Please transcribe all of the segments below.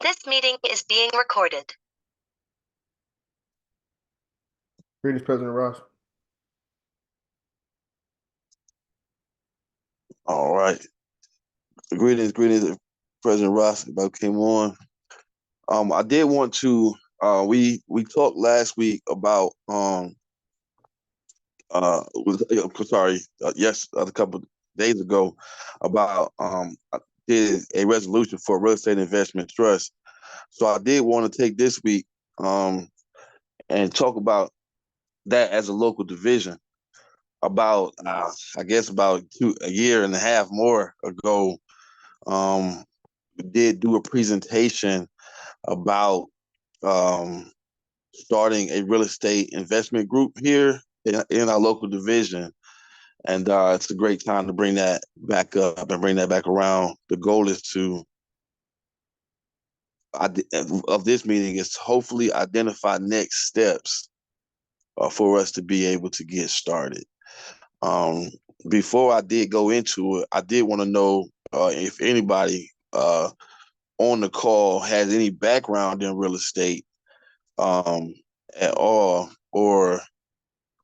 This meeting is being recorded. Greetings, President Ross. All right. Greetings, President Ross. Everybody came on. I did want to. We talked last week about a couple of days ago about I did a resolution for a real estate investment trust. So I did want to take this week and talk about that as a local division. About I guess about a year and a half more ago, we did do a presentation about starting a real estate investment group here in our local division. And it's a great time to bring that back up and bring that back around. The goal is of this meeting is to hopefully identify next steps for us to be able to get started. Before I did go into it, I did want to know if anybody on the call has any background in real estate at all, or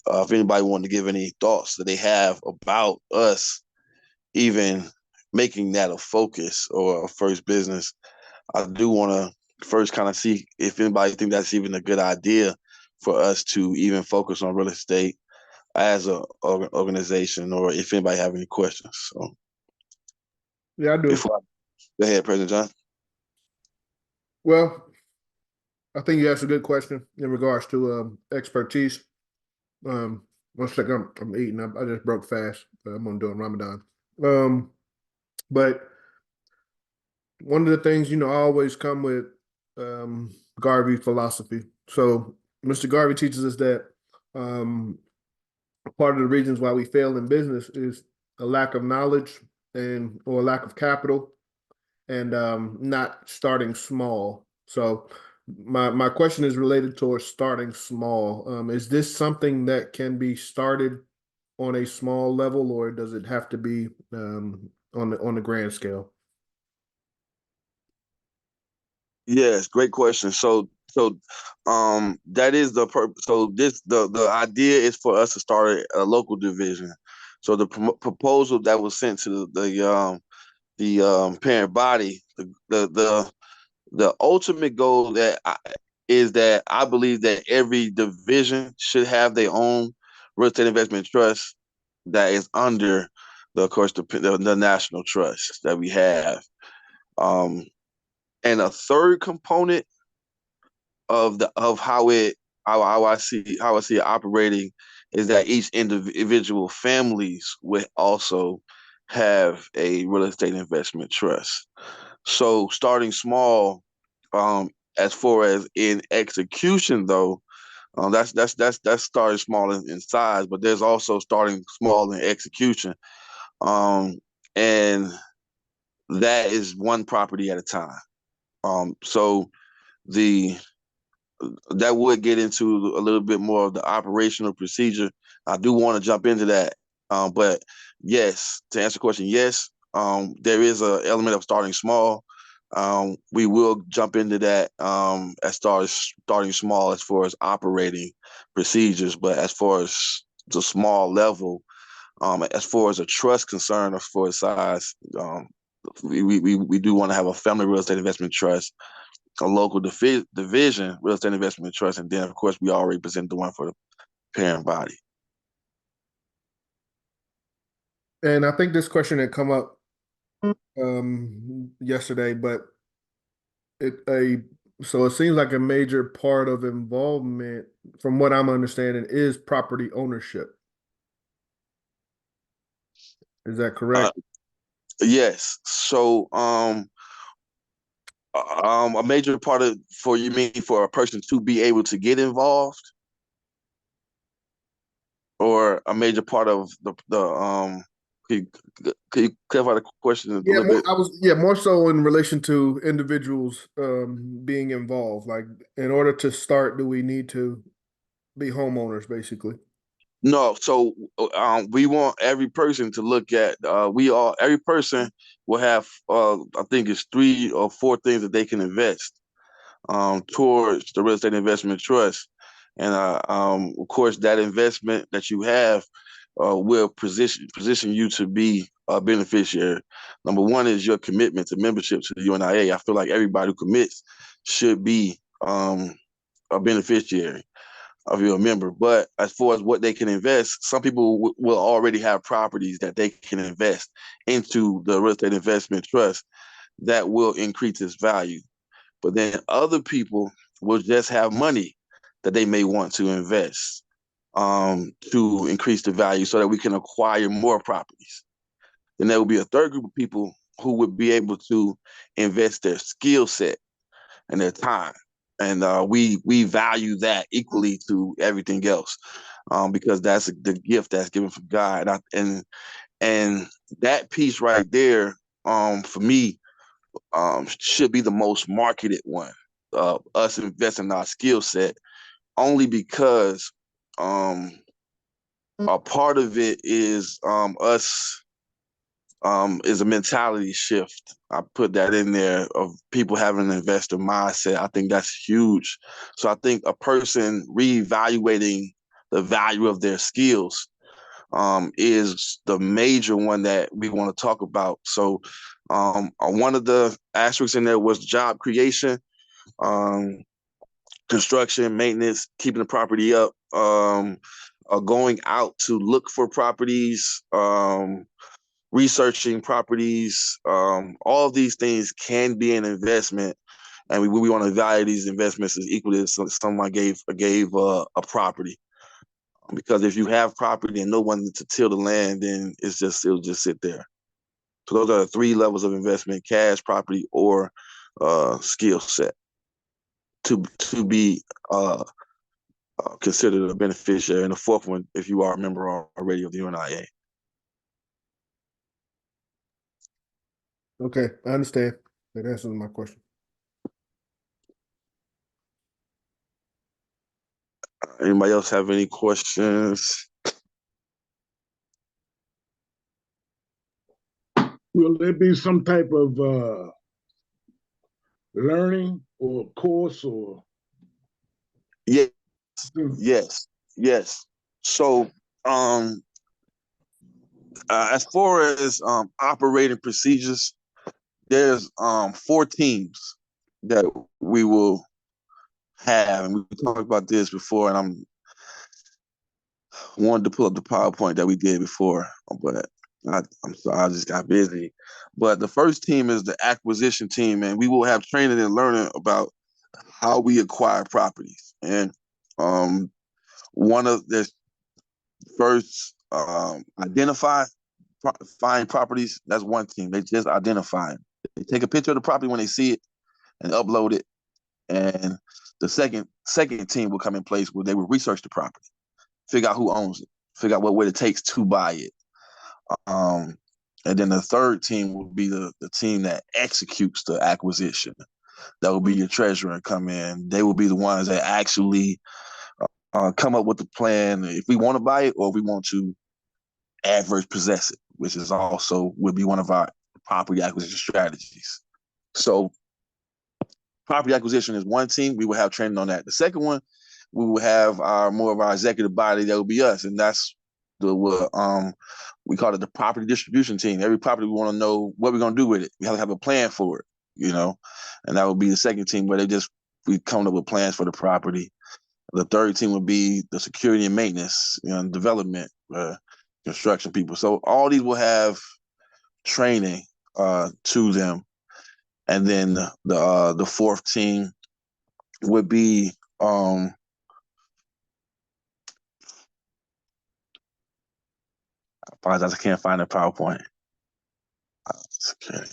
if anybody wanted to give any thoughts that they have about us even making that a focus or a first business. I do want to first kind of see if anybody think that's even a good idea for us to even focus on real estate as an organization, or if anybody have any questions. So, yeah, I do. Go ahead, President John. Well, I think you asked a good question in regards to expertise. One second, I'm eating. I just broke fast. I'm doing Ramadan. But one of the things, I always come with Garvey philosophy. So Mr. Garvey teaches us that part of the reasons why we fail in business is a lack of knowledge or a lack of capital, and not starting small. So my question is related towards starting small. Is this something that can be started on a small level, or does it have to be on the grand scale? Yes, great question. So that is the purpose. So the idea is for us to start a local division. So the proposal that was sent to the parent body, the ultimate goal is that I believe that every division should have their own real estate investment trust that is under of course the national trust that we have. And a third component of how I see it operating is that each individual families would also have a real estate investment trust. So starting small, as far as in execution though, that's starting small in size, but there's also starting small in execution, and that is one property at a time. So that would get into a little bit more of the operational procedure. I do want to jump into that, but yes, to answer the question, yes, there is an element of starting small. We will jump into that as far as starting small as far as operating procedures, but as far as the small level, as far as a trust concern, as far as size, we do want to have a family real estate investment trust, a local division real estate investment trust, and then of course we already present the one for the parent body. And I think this question had come up yesterday, but so it seems like a major part of involvement, from what I'm understanding, is property ownership. Is that correct? Yes. So a major part of for a person to be able to get involved, or a major part of the could you clarify the question a little bit? More so in relation to individuals being involved. Like, in order to start, do we need to be homeowners, basically? No, so we want every person to look at. Every person will have. I think it's 3 or 4 things that they can invest towards the real estate investment trust, and of course, that investment that you have will position you to be a beneficiary. Number one is your commitment to membership to the UNIA. I feel like everybody who commits should be a beneficiary of your member. But as far as what they can invest, some people will already have properties that they can invest into the real estate investment trust that will increase its value. But then other people will just have money that they may want to invest to increase the value so that we can acquire more properties. Then there will be a third group of people who would be able to invest their skill set and their time. And we value that equally to everything else because that's the gift that's given from God. And that piece right there, for me, should be the most marketed one. Us investing in our skill set, only because a part of it is us is a mentality shift. I put that in there of people having an investor mindset. I think that's huge. So I think a person reevaluating the value of their skills is the major one that we want to talk about. So one of the asterisks in there was job creation, construction, maintenance, keeping the property up, going out to look for properties, researching properties. All of these things can be an investment, and we want to value these investments as equally as someone gave a property. Because if you have property and no one to till the land, then it'll just sit there. So those are the 3 levels of investment: cash, property, or skill set to be considered a beneficiary. And the 4th one, if you are a member already of the UNIA. Okay, I understand. That answers my question. Anybody else have any questions? Will there be some type of learning or course or? Yes, yes. So, as far as operating procedures, there's 4 teams that we will have, and we talked about this before, and I'm wanted to pull up the PowerPoint that we did before, but I'm sorry, I just got busy. But the first team is the acquisition team, and we will have training and learning about how we acquire properties. And one of the first find properties. That's one team. They just identify them. They take a picture of the property when they see it and upload it. And the second team will come in place where they will research the property, figure out who owns it, figure out what it takes to buy it. And then the third team will be the team that executes the acquisition. That will be your treasurer come in. They will be the ones that actually come up with the plan if we want to buy it or if we want to adverse possess it, which is also would be one of our property acquisition strategies. So property acquisition is one team. We will have training on that. The second one, we will have more of our executive body. That will be us, and that's we call it the property distribution team. Every property, we want to know what we're going to do with it. We have to have a plan for it, and that would be the second team where we come up with plans for the property. The third team would be the security and maintenance, development, construction people. So all these will have training to them. And then the fourth team would be I apologize, I can't find the PowerPoint. Okay.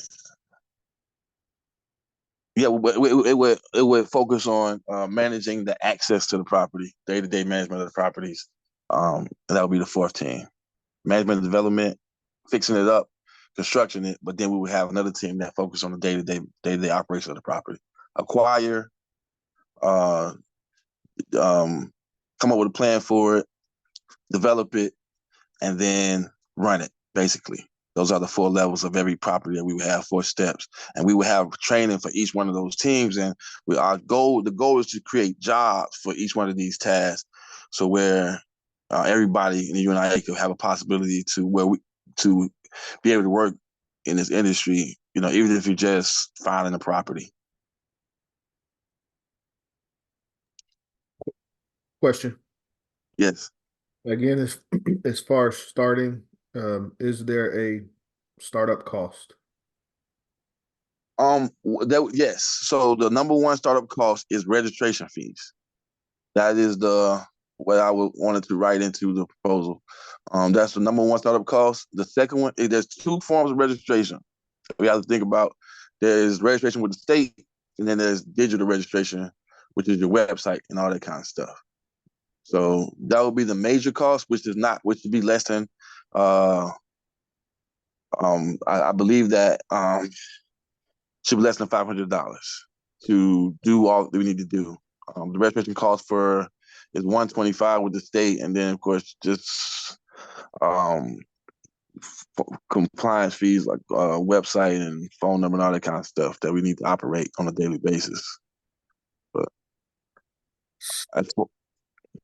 Yeah, it would focus on managing the access to the property, day-to-day management of the properties. And that would be the fourth team. Management and development, fixing it up, construction it, but then we would have another team that focus on the day-to-day operation of the property. Acquire, come up with a plan for it, develop it, and then run it, basically. Those are the 4 levels of every property that we would have, 4 steps. And we would have training for each one of those teams. And the goal is to create jobs for each one of these tasks. So where everybody in the UNIA could have a possibility to be able to work in this industry, even if you're just finding a property. Question. Yes. Again, as far as starting, is there a startup cost? Yes. So the number one startup cost is registration fees. That is what I wanted to write into the proposal. That's the number one startup cost. The second one, there's 2 forms of registration we have to think about. There's registration with the state, and then there's digital registration, which is your website and all that kind of stuff. So that would be the major cost, which would be less than, I believe that should be less than $500 to do all that we need to do. The registration cost is $125 with the state, and then of course just compliance fees like website and phone number and all that kind of stuff that we need to operate on a daily basis. But as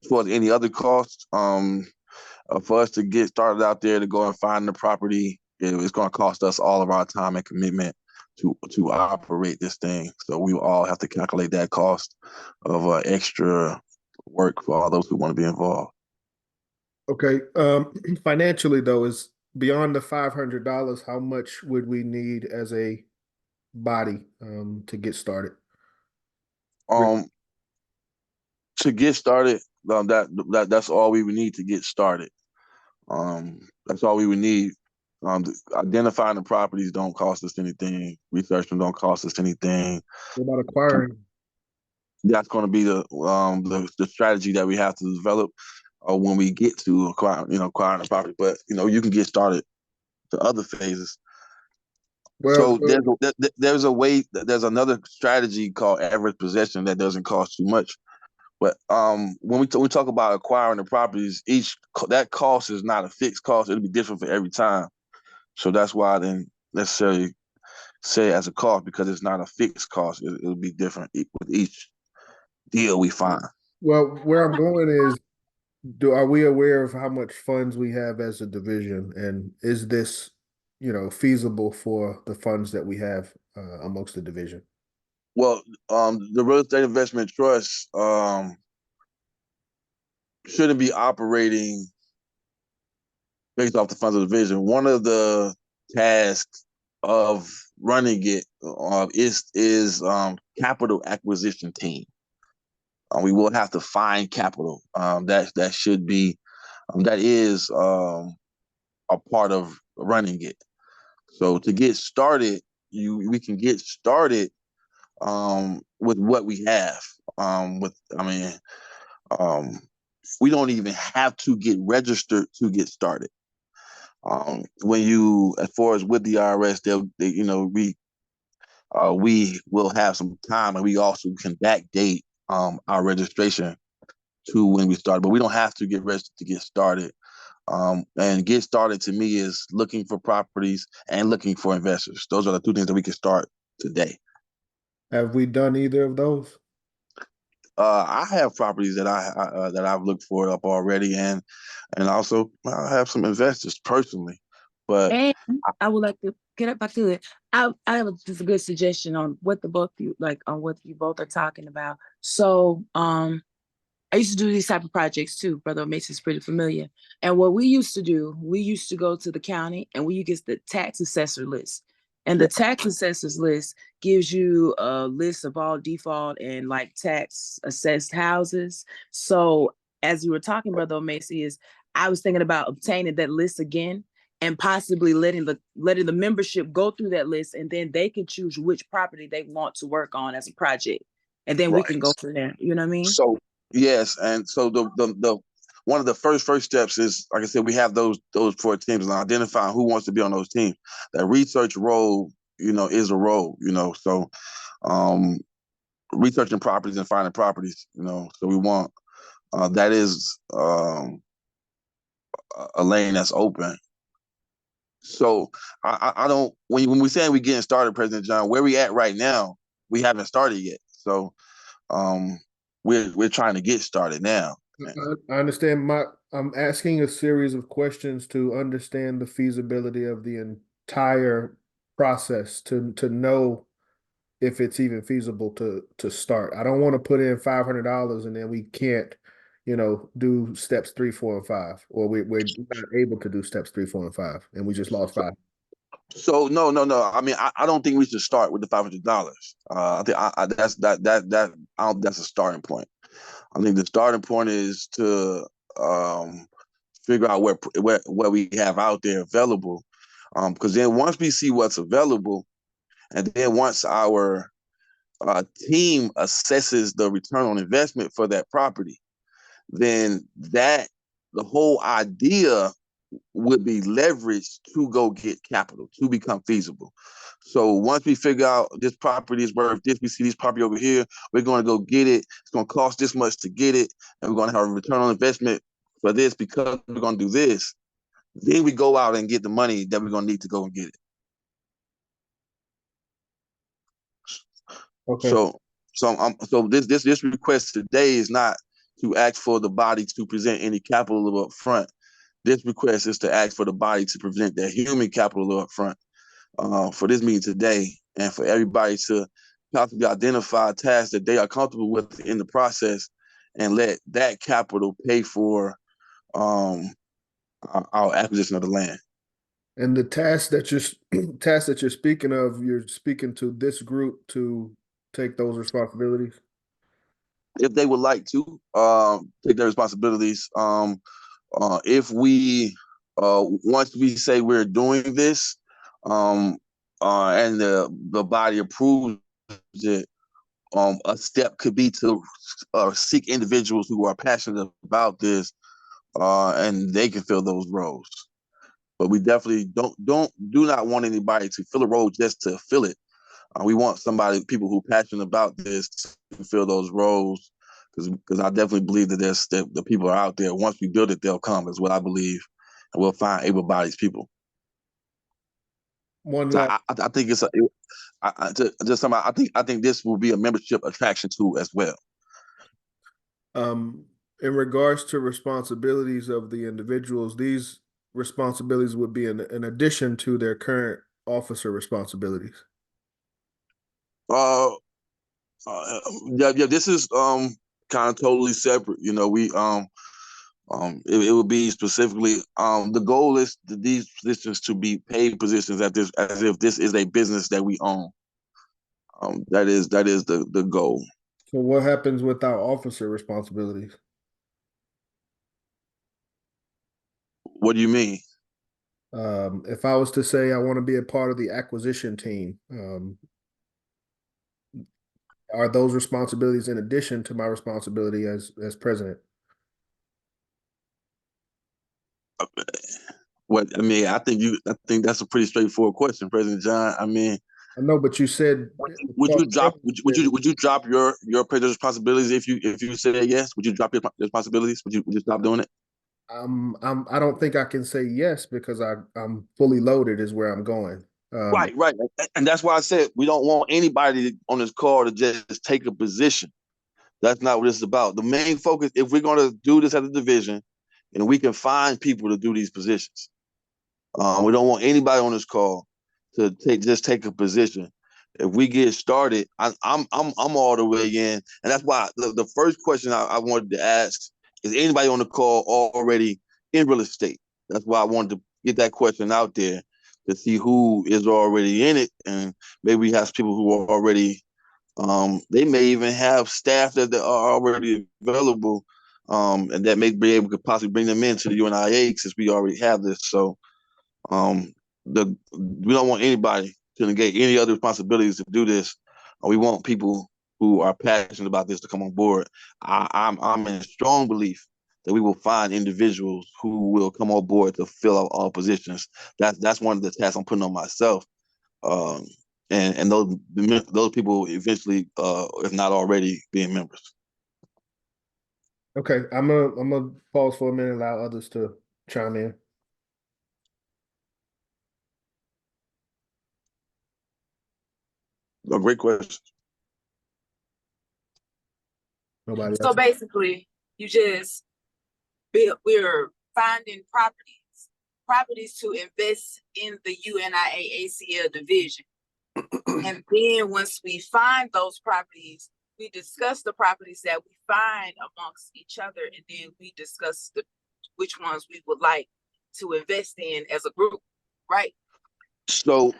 far as any other costs, for us to get started out there to go and find the property, it's going to cost us all of our time and commitment to operate this thing. So we will all have to calculate that cost of extra work for all those who want to be involved. Okay. Financially though, is beyond the $500, how much would we need as a body to get started? To get started, that's all we would need to get started. That's all we would need. Identifying the properties don't cost us anything. Researching don't cost us anything. What about acquiring? That's going to be the strategy that we have to develop when we get to acquiring the property. But you can get started to other phases. So there's a way. There's another strategy called average possession that doesn't cost too much. But when we talk about acquiring the properties, that cost is not a fixed cost. It'll be different for every time. So that's why I didn't necessarily say it as a cost, because it's not a fixed cost. It'll be different with each deal we find. Well, where I'm going is, are we aware of how much funds we have as a division, and is this, feasible for the funds that we have amongst the division? Well, the Real Estate Investment Trust shouldn't be operating based off the funds of the division. One of the tasks of running it is capital acquisition team. We will have to find capital. That should be that is a part of running it. So to get started, we can get started with what we have. We don't even have to get registered to get started. As far as with the IRS, we will have some time, and we also can backdate our registration to when we started, but we don't have to get registered to get started. And get started to me is looking for properties and looking for investors. Those are the 2 things that we can start today. Have we done either of those? I have properties that I've looked for up already, and also I have some investors personally. But and I would like to get up back to it. I have just a good suggestion on what what you both are talking about. So I used to do these type of projects too. Brother Mason's pretty familiar. And what we used to do, we used to go to the county and we get the tax assessor list. And the tax assessors list gives you a list of all default and like tax assessed houses. So as you were talking, Brother Macy, I was thinking about obtaining that list again and possibly letting the membership go through that list, and then they can choose which property they want to work on as a project. And then we can go from there. You know what I mean? So yes, and so the one of the first steps is, like I said, we have those 4 teams and identifying who wants to be on those teams. That research role, is a role, so researching properties and finding properties, so we want that is a lane that's open. So I don't, when we saying we getting started, President John, where we at right now, we haven't started yet. So we're trying to get started now. I understand. I'm asking a series of questions to understand the feasibility of the entire process to know if it's even feasible to start. I don't want to put in $500 and then we can't, do steps 3, 4, and 5, or we're not able to do steps 3, 4, and 5, and we just lost 5. So no. I mean, I don't think we should start with the $500. I think that's a starting point. I think the starting point is to figure out what we have out there available, because then once we see what's available, and then once our team assesses the return on investment for that property, then the whole idea would be leveraged to go get capital, to become feasible. So once we figure out this property is worth this, we see this property over here, we're going to go get it. It's going to cost this much to get it, and we're going to have a return on investment for this because we're going to do this. Then we go out and get the money that we're going to need to go and get it. Okay. So this request today is not to ask for the body to present any capital up front. This request is to ask for the body to present their human capital up front for this meeting today, and for everybody to possibly identify tasks that they are comfortable with in the process, and let that capital pay for our acquisition of the land. And the task that you're speaking of, you're speaking to this group to take those responsibilities. If they would like to take their responsibilities, if we once we say we're doing this, and the body approves it, a step could be to seek individuals who are passionate about this, and they can fill those roles. But we definitely do not want anybody to fill a role just to fill it. We want people who are passionate about this to fill those roles, because I definitely believe that the people are out there. Once we build it, they'll come, is what I believe, and we'll find able-bodied people. I think it's I think this will be a membership attraction tool as well. In regards to responsibilities of the individuals, these responsibilities would be in addition to their current officer responsibilities. Yeah, this is kind of totally separate. We it would be specifically the goal is these positions to be paid positions as if this is a business that we own. That is the goal. So what happens with our officer responsibilities? What do you mean? If I was to say I want to be a part of the acquisition team, are those responsibilities in addition to my responsibility as president? I think that's a pretty straightforward question, President John. I mean, I know, but you said would you drop your president's responsibilities if you said yes? Would you drop your responsibilities? Would you stop doing it? I don't think I can say yes, because I'm fully loaded is where I'm going. Right. And that's why I said we don't want anybody on this call to just take a position. That's not what this is about. The main focus, if we're going to do this as a division, and we can find people to do these positions, we don't want anybody on this call to take a position. If we get started, I'm all the way in, and that's why the first question I wanted to ask is anybody on the call already in real estate? That's why I wanted to get that question out there to see who is already in it, and maybe we have people who are already. They may even have staff that are already available, and that may be able to possibly bring them into the UNIA, since we already have this. So, we don't want anybody to negate any other responsibilities to do this. We want people who are passionate about this to come on board. I'm in strong belief that we will find individuals who will come on board to fill out all positions. That's one of the tasks I'm putting on myself. And those people eventually, if not already, being members. Okay, I'm gonna pause for a minute, allow others to chime in? A great question. Nobody So else? basically, we're finding properties to invest in the UNIA-ACL division. And then once we find those properties, we discuss the properties that we find amongst each other, and then we discuss which ones we would like to invest in as a group, right? So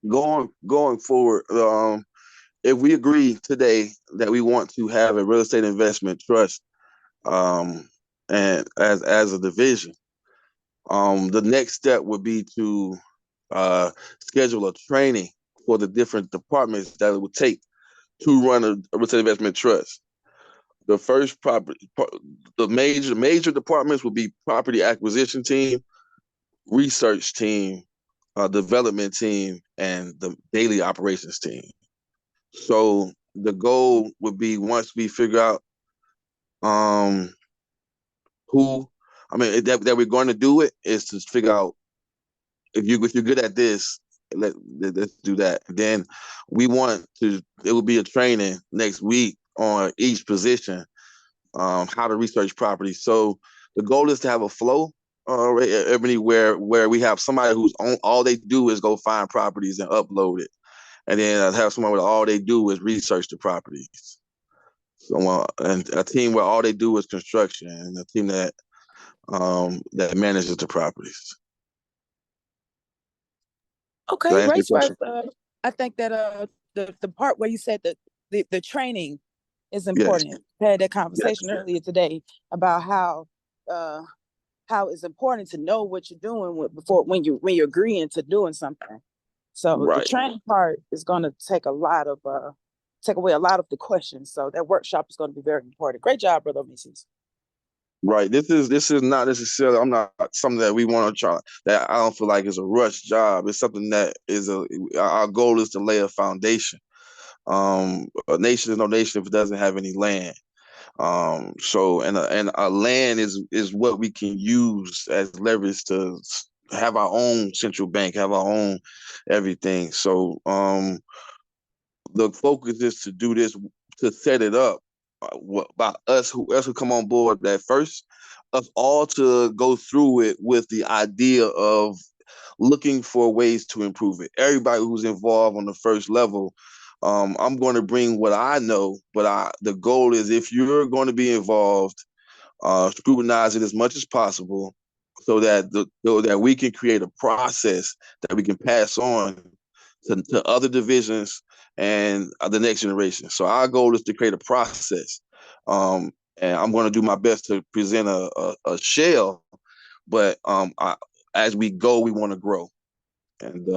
going forward, if we agree today that we want to have a real estate investment trust, and as a division, the next step would be to schedule a training for the different departments that it would take to run a real estate investment trust. The first the major departments would be property acquisition team, research team, development team, and the daily operations team. So the goal would be, once we figure out that we're going to do it, is to figure out if you're good at this, let's do that. Then it will be a training next week on each position, how to research property. So the goal is to have a flow, Ebony, where we have somebody who's all they do is go find properties and upload it, and then I'd have someone where all they do is research the properties. So and a team where all they do is construction, and a team that manages the properties. Okay, great. I think that the part where you said that the training is important. Yes. We had that conversation earlier today about how it's important to know what you're doing when you're agreeing to doing something. So Right. The training part is going to take away a lot of the questions. So that workshop is going to be very important. Great job, Brother Mrs. Right. This is not necessarily. I'm not something that we want to try. That I don't feel like is a rush job. It's something that is our goal is to lay a foundation. A nation is no nation if it doesn't have any land. So a land is what we can use as leverage to have our own central bank, have our own everything. So the focus is to do this, to set it up. About us who come on board that first, us all to go through it with the idea of looking for ways to improve it. Everybody who's involved on the first level, I'm going to bring what I know, but the goal is, if you're going to be involved, scrutinize it as much as possible, so that we can create a process that we can pass on to other divisions and the next generation. So our goal is to create a process, and I'm going to do my best to present a shell, but as we go, we want to grow, and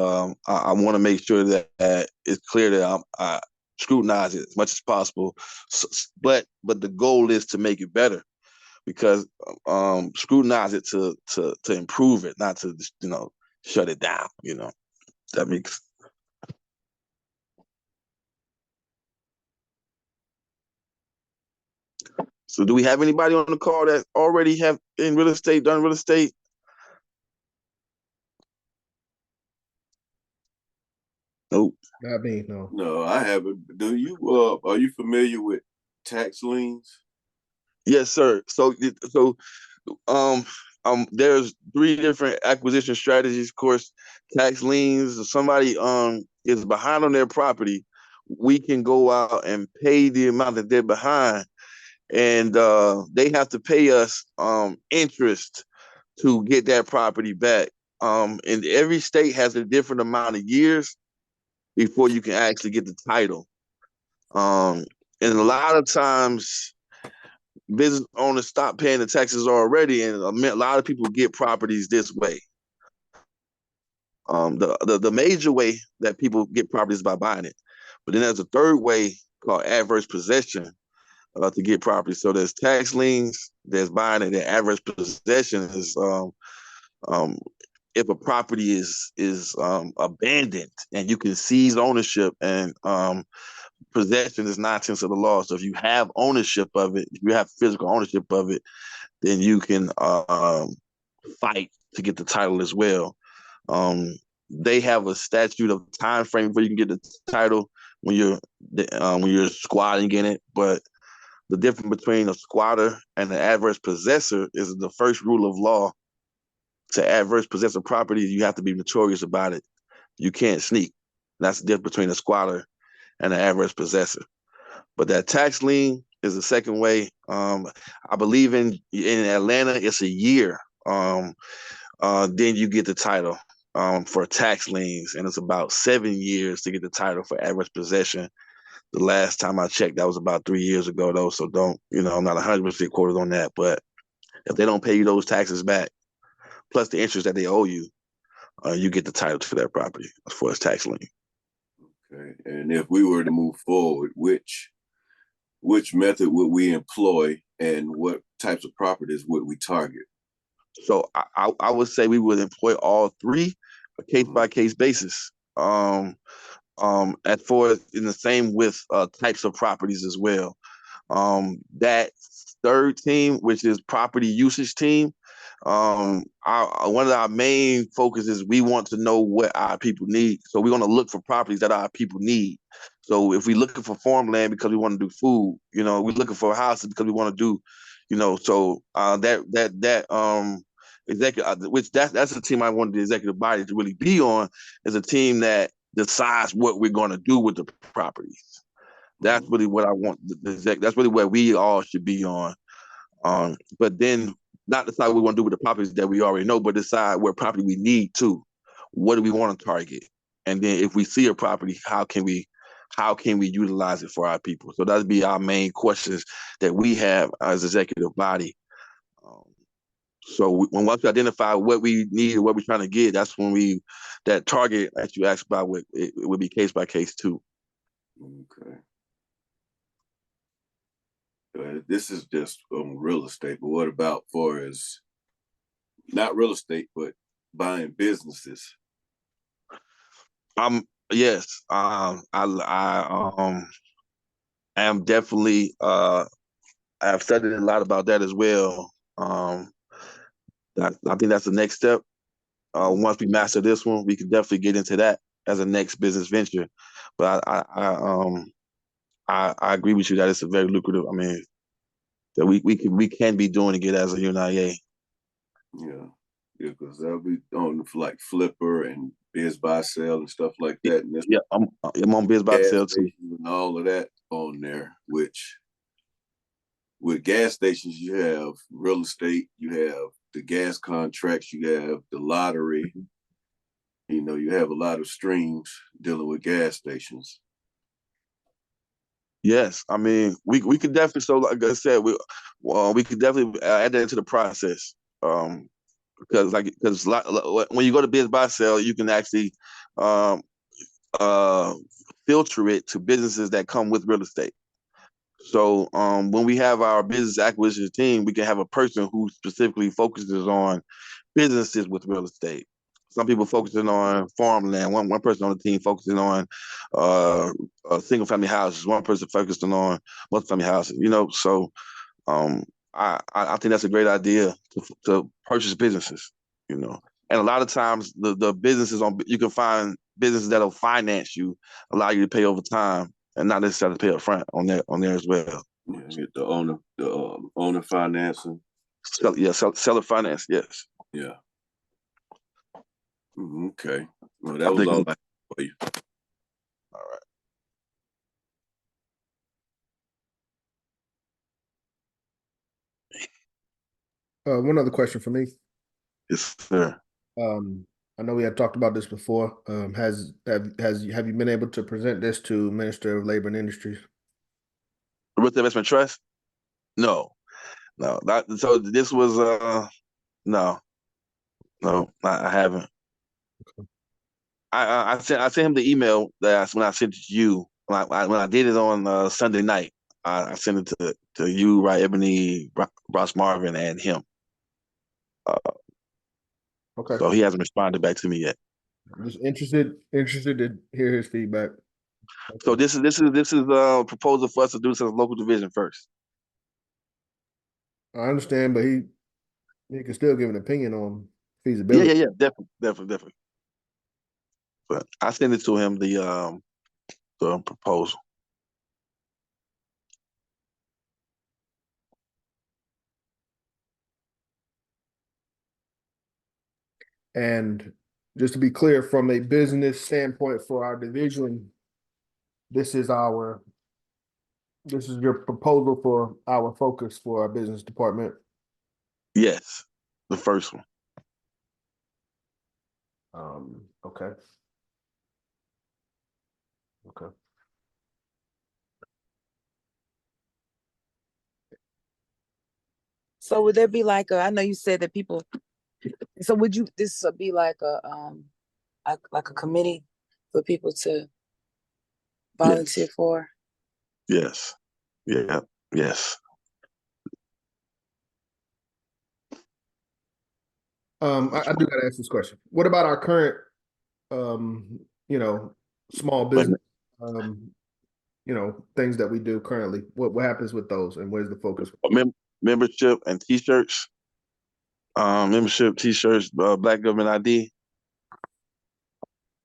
I want to make sure that it's clear that I scrutinize it as much as possible. But the goal is to make it better, because scrutinize it to improve it, not to shut it down. That makes. So do we have anybody on the call that already have done real estate? Nope. Not me, no. No, I haven't. Are you familiar with tax liens? Yes, sir. So there's 3 different acquisition strategies. Of course, tax liens. If somebody is behind on their property, we can go out and pay the amount that they're behind, and they have to pay us interest to get that property back. And every state has a different amount of years before you can actually get the title. And a lot of times, business owners stop paying the taxes already, and a lot of people get properties this way. The major way that people get properties is by buying it, but then there's a third way called adverse possession to get property. So there's tax liens, there's buying it, and adverse possession is if a property is abandoned and you can seize ownership, and possession is 9/10 of the law. So if you have ownership of it, if you have physical ownership of it, then you can fight to get the title as well. They have a statute of time frame where you can get the title when you're squatting in it, but the difference between a squatter and an adverse possessor is the first rule of law. To adverse possess a property, you have to be notorious about it. You can't sneak. That's the difference between a squatter and an adverse possessor. But that tax lien is the second way. I believe in Atlanta, it's a year. Then you get the title for tax liens, and it's about 7 years to get the title for adverse possession. The last time I checked, that was about 3 years ago, though. So don't, I'm not 100% quoted on that. But if they don't pay you those taxes back, plus the interest that they owe you, you get the title to that property as far as tax lien. Okay. And if we were to move forward, which method would we employ, and what types of properties would we target? So I would say we would employ all three, a case-by-case basis. As far as in the same with types of properties as well. That third team, which is property usage team, one of our main focuses, we want to know what our people need. So we're going to look for properties that our people need. So if we're looking for farmland because we want to do food, we're looking for houses because we want to do, so that executive, which that's the team I wanted the executive body to really be on, is a team that decides what we're going to do with the properties. That's really what I want. That's really where we all should be on. But then not decide what we want to do with the properties that we already know, but decide what property we need too. What do we want to target? And then if we see a property, how can we utilize it for our people? So that'd be our main questions that we have as executive body. So once we identify what we need and what we're trying to get, that's when that target that you asked about, it would be case by case too. Okay. This is just real estate, but what about for as not real estate, but buying businesses? Yes. I am definitely I've studied a lot about that as well. I think that's the next step. Once we master this one, we can definitely get into that as a next business venture. But I agree with you that it's a very lucrative. I mean, that we can be doing it as a UNIA. Yeah, because that'll be on like Flipper and Biz Buy Sell and stuff like that. And yeah, I'm on Biz Buy Sell too, and all of that on there. Which with gas stations, you have real estate, you have the gas contracts, you have the lottery. You have a lot of streams dealing with gas stations. Yes, I mean we could definitely. So like I said, we could definitely add that into the process. Because when you go to Biz Buy Sell, you can actually filter it to businesses that come with real estate. So when we have our business acquisition team, we can have a person who specifically focuses on businesses with real estate. Some people focusing on farmland. One person on the team focusing on single family houses. One person focusing on multi-family houses. So I think that's a great idea to purchase businesses. And a lot of times the businesses you can find businesses that'll finance you, allow you to pay over time, and not necessarily pay up front on there as well. Yeah, get the owner financing. Seller finance, yes. Yeah. Okay. Well, that was all I had for you. All right. One other question for me. Yes, sir. I know we had talked about this before. Have you been able to present this to Minister of Labor and Industries? Real estate investment trust? No. So this was no, I haven't. Okay. I sent him the email when I sent it to you. When I did it on Sunday night, I sent it to you, Right Ebony, Ross Marvin, and him. Okay. So he hasn't responded back to me yet. I'm just interested to hear his feedback. Okay. So this is a proposal for us to do some local division first. I understand, but he can still give an opinion on Yeah, feasibility. definitely. But I sent it to him the proposal. And just to be clear, from a business standpoint for our division, this is your proposal for our focus for our business department. Yes, the first one. Okay. Okay. So would there be like I know you said that people, so would this be like like a committee for people to volunteer Yes. for? Yes. Yeah. Yes. I do gotta ask this question. What about our current small business things that we do currently? What happens with those and where's the focus? Membership and t-shirts. Membership, t-shirts, Black Government ID.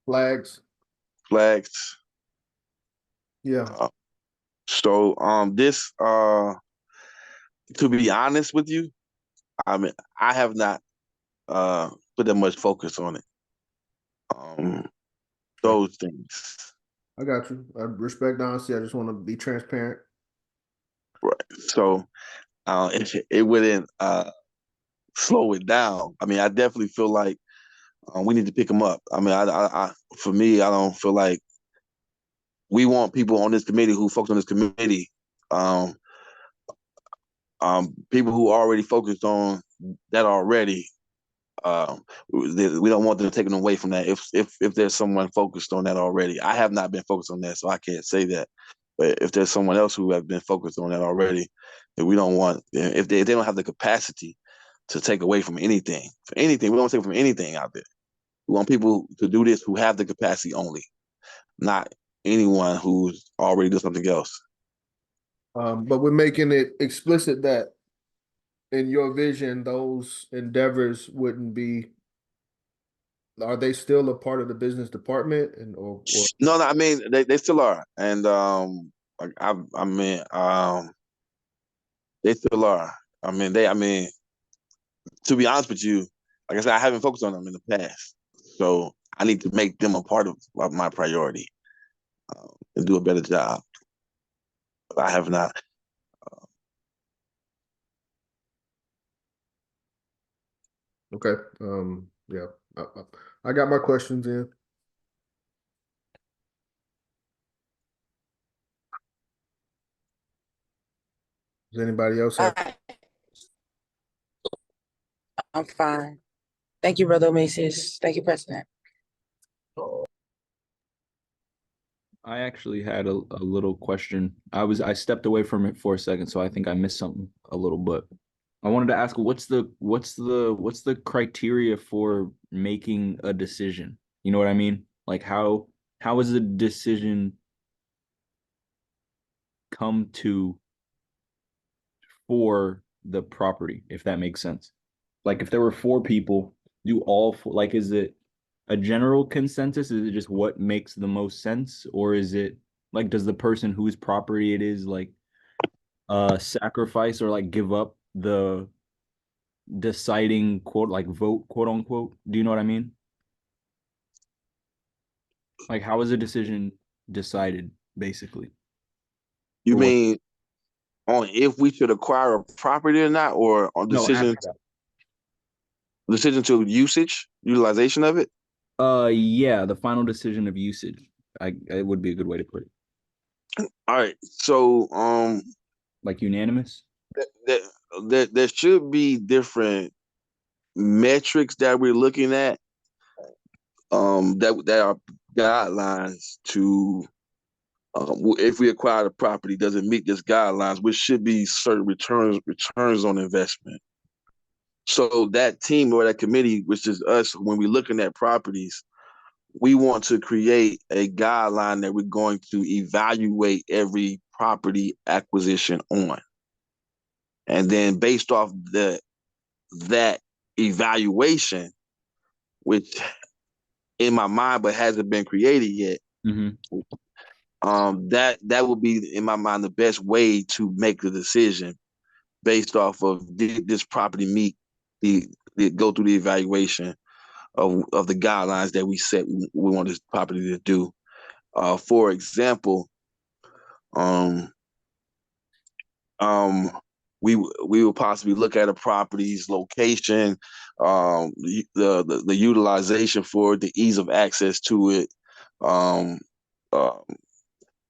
Flags. Yeah. So this to be honest with you, I mean I have not put that much focus on it. Those things. I got you. I respect honesty. I just want to be transparent. Right. So it wouldn't slow it down. I mean, I definitely feel like we need to pick them up. I mean, for me, I don't feel like we want people on this committee who focus on this committee. People who already focused on that already. We don't want them taken away from that. If there's someone focused on that already, I have not been focused on that, so I can't say that. But if there's someone else who has been focused on that already, then we don't want if they don't have the capacity to take away from anything. For anything, we don't take from anything out there. We want people to do this who have the capacity only, not anyone who's already doing something else. But we're making it explicit that in your vision, those endeavors wouldn't be. Are they still a part of the business department or? No, I mean they still are, and I mean they still are. I mean to be honest with you, like I said, I haven't focused on them in the past, so I need to make them a part of my priority and do a better job. But I have not. Okay. Yeah. I got my questions in. Does anybody else have? I'm fine. Thank you, Brother Macy's. Thank you, President. I actually had a little question. I stepped away from it for a second, so I think I missed something a little bit. I wanted to ask what's the criteria for making a decision? You know what I mean? Like how is the decision come to for the property, if that makes sense? Like if there were four people, do all four, like is it a general consensus? Is it just what makes the most sense? Or is it like does the person whose property it is like sacrifice or like give up the deciding quote like vote quote unquote? Do you know what I mean? Like how is a decision decided basically? You Or what? mean on if we should acquire a property or not, or on No, decision to utilization of it? Yeah, the final decision of usage. It would be a good way to put it. All right. So Like unanimous? there should be different metrics that we're looking at that are guidelines to if we acquire the property doesn't meet this guidelines, which should be certain returns on investment. So that team or that committee, which is us, when we're looking at properties, we want to create a guideline that we're going to evaluate every property acquisition on. And then based off that evaluation, which in my mind but hasn't been created yet, that would be in my mind the best way to make the decision based off of did this property meet go through the evaluation of the guidelines that we set we want this property to do. For example, we will possibly look at a property's location, the utilization for it, the ease of access to it,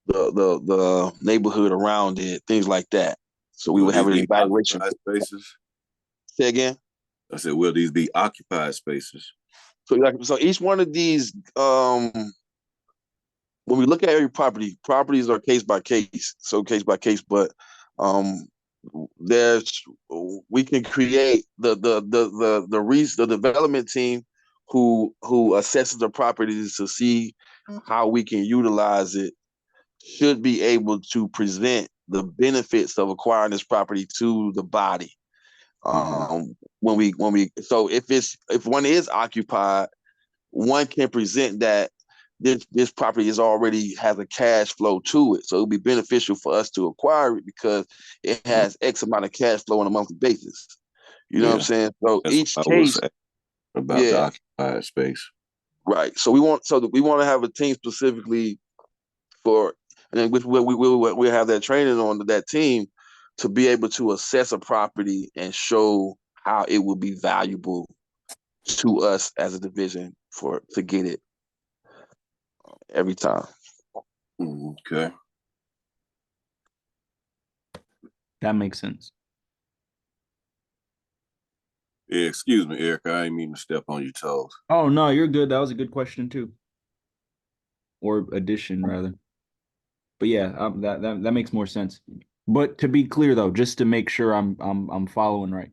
the neighborhood around it, things like that. So we would have an evaluation. Spaces? Say again? I said, will these be occupied spaces? So each one of these, when we look at every properties are case by case, but we can create the development team who assesses the properties to see how we can utilize it, should be able to present the benefits of acquiring this property to the body. So if one is occupied, one can present that this property already has a cash flow to it, so it'll be beneficial for us to acquire it because it has X amount of cash flow on a monthly basis. You know what I'm saying? So That's each what case about the occupied space, right? So we want to have a team specifically for, and then we'll have that training on that team to be able to assess a property and show how it will be valuable to us as a division to get it every time. Okay. That makes sense. Yeah, excuse me, Eric. I didn't mean to step on your toes. Oh no, you're good. That was a good question too, or addition rather. But yeah, that makes more sense. But to be clear though, just to make sure I'm following right,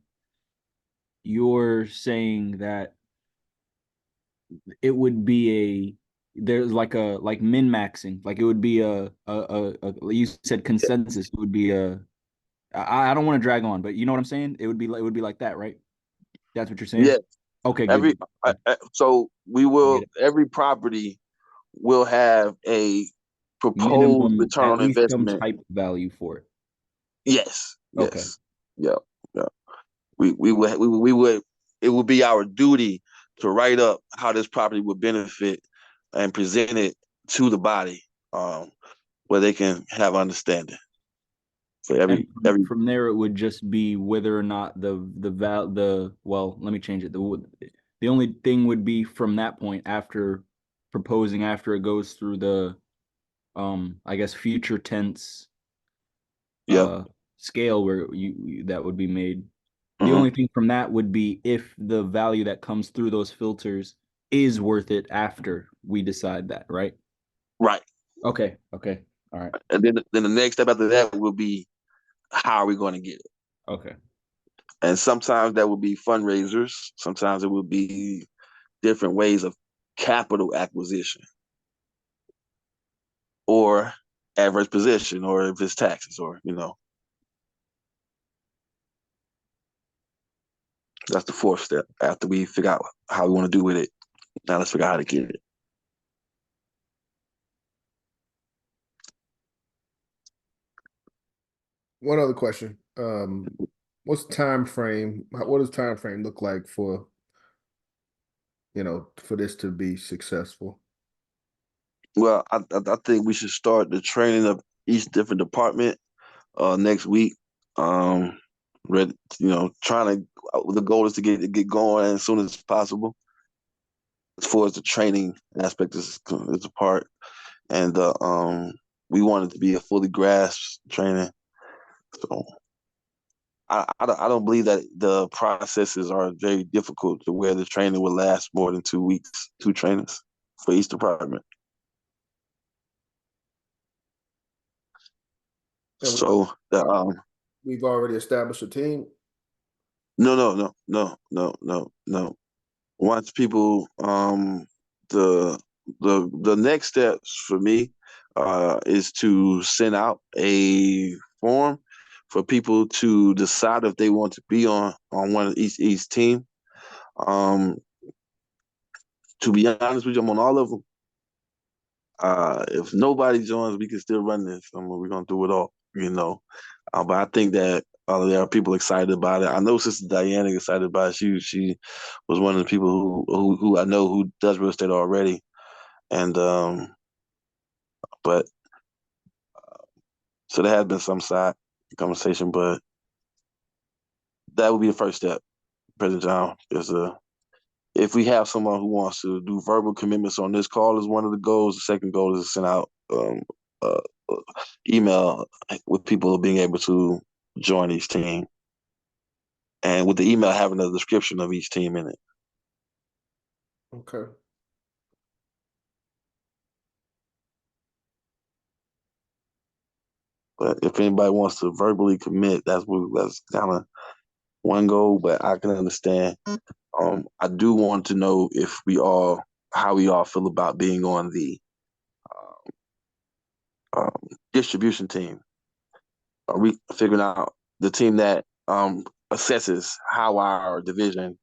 you're saying that it would be there's like min-maxing, like it would be a you said consensus. It would be I don't want to drag on, but you know what I'm saying? It would be like that, right? That's what you're saying? Yeah. Okay, good. So every property will have a proposed Minimum, return at on least investment. some type of value for it. Yes. Okay. Yeah. We would it would be our duty to write up how this property would benefit and present it to the body, where they can have understanding. So from there it would just be whether or not well, let me change it. The only thing would be from that point after it goes through the I guess future tense scale where that would be made. The only thing from that would be if the value that comes through those filters is worth it after we decide that, right? Right. Okay. All right. And then the next step after that will be, how are we going to get it? Okay. And sometimes that will be fundraisers. Sometimes it will be different ways of capital acquisition, or adverse position, or if it's taxes, or that's the fourth step after we figure out how we want to do with it. Now let's figure out how to get it. One other question. What's time frame? What does time frame look like for this to be successful? Well, I think we should start the training of each different department next week. Trying to, the goal is to get going as soon as possible. As far as the training aspect is a part, and we want it to be a fully grasped training. So I don't believe that the processes are very difficult to where the training will last more than 2 weeks, 2 trainings for each department. So we've already established a team. No. Once people, the next steps for me is to send out a form for people to decide if they want to be on one of each team. To be honest with you, I'm on all of them. If nobody joins, we can still run this. We're gonna do it all, But I think that there are people excited about it. I know Sister Diana is excited about it. She was one of the people who I know who does real estate already, and but so there has been some side conversation, but that would be the first step, President John. If we have someone who wants to do verbal commitments on this call is one of the goals. The second goal is to send out email with people being able to join each team, and with the email having a description of each team in it. Okay. But if anybody wants to verbally commit, that's kind of one goal. But I can understand. I do want to know how we all feel about being on the distribution team. Are we figuring out the team that assesses how our division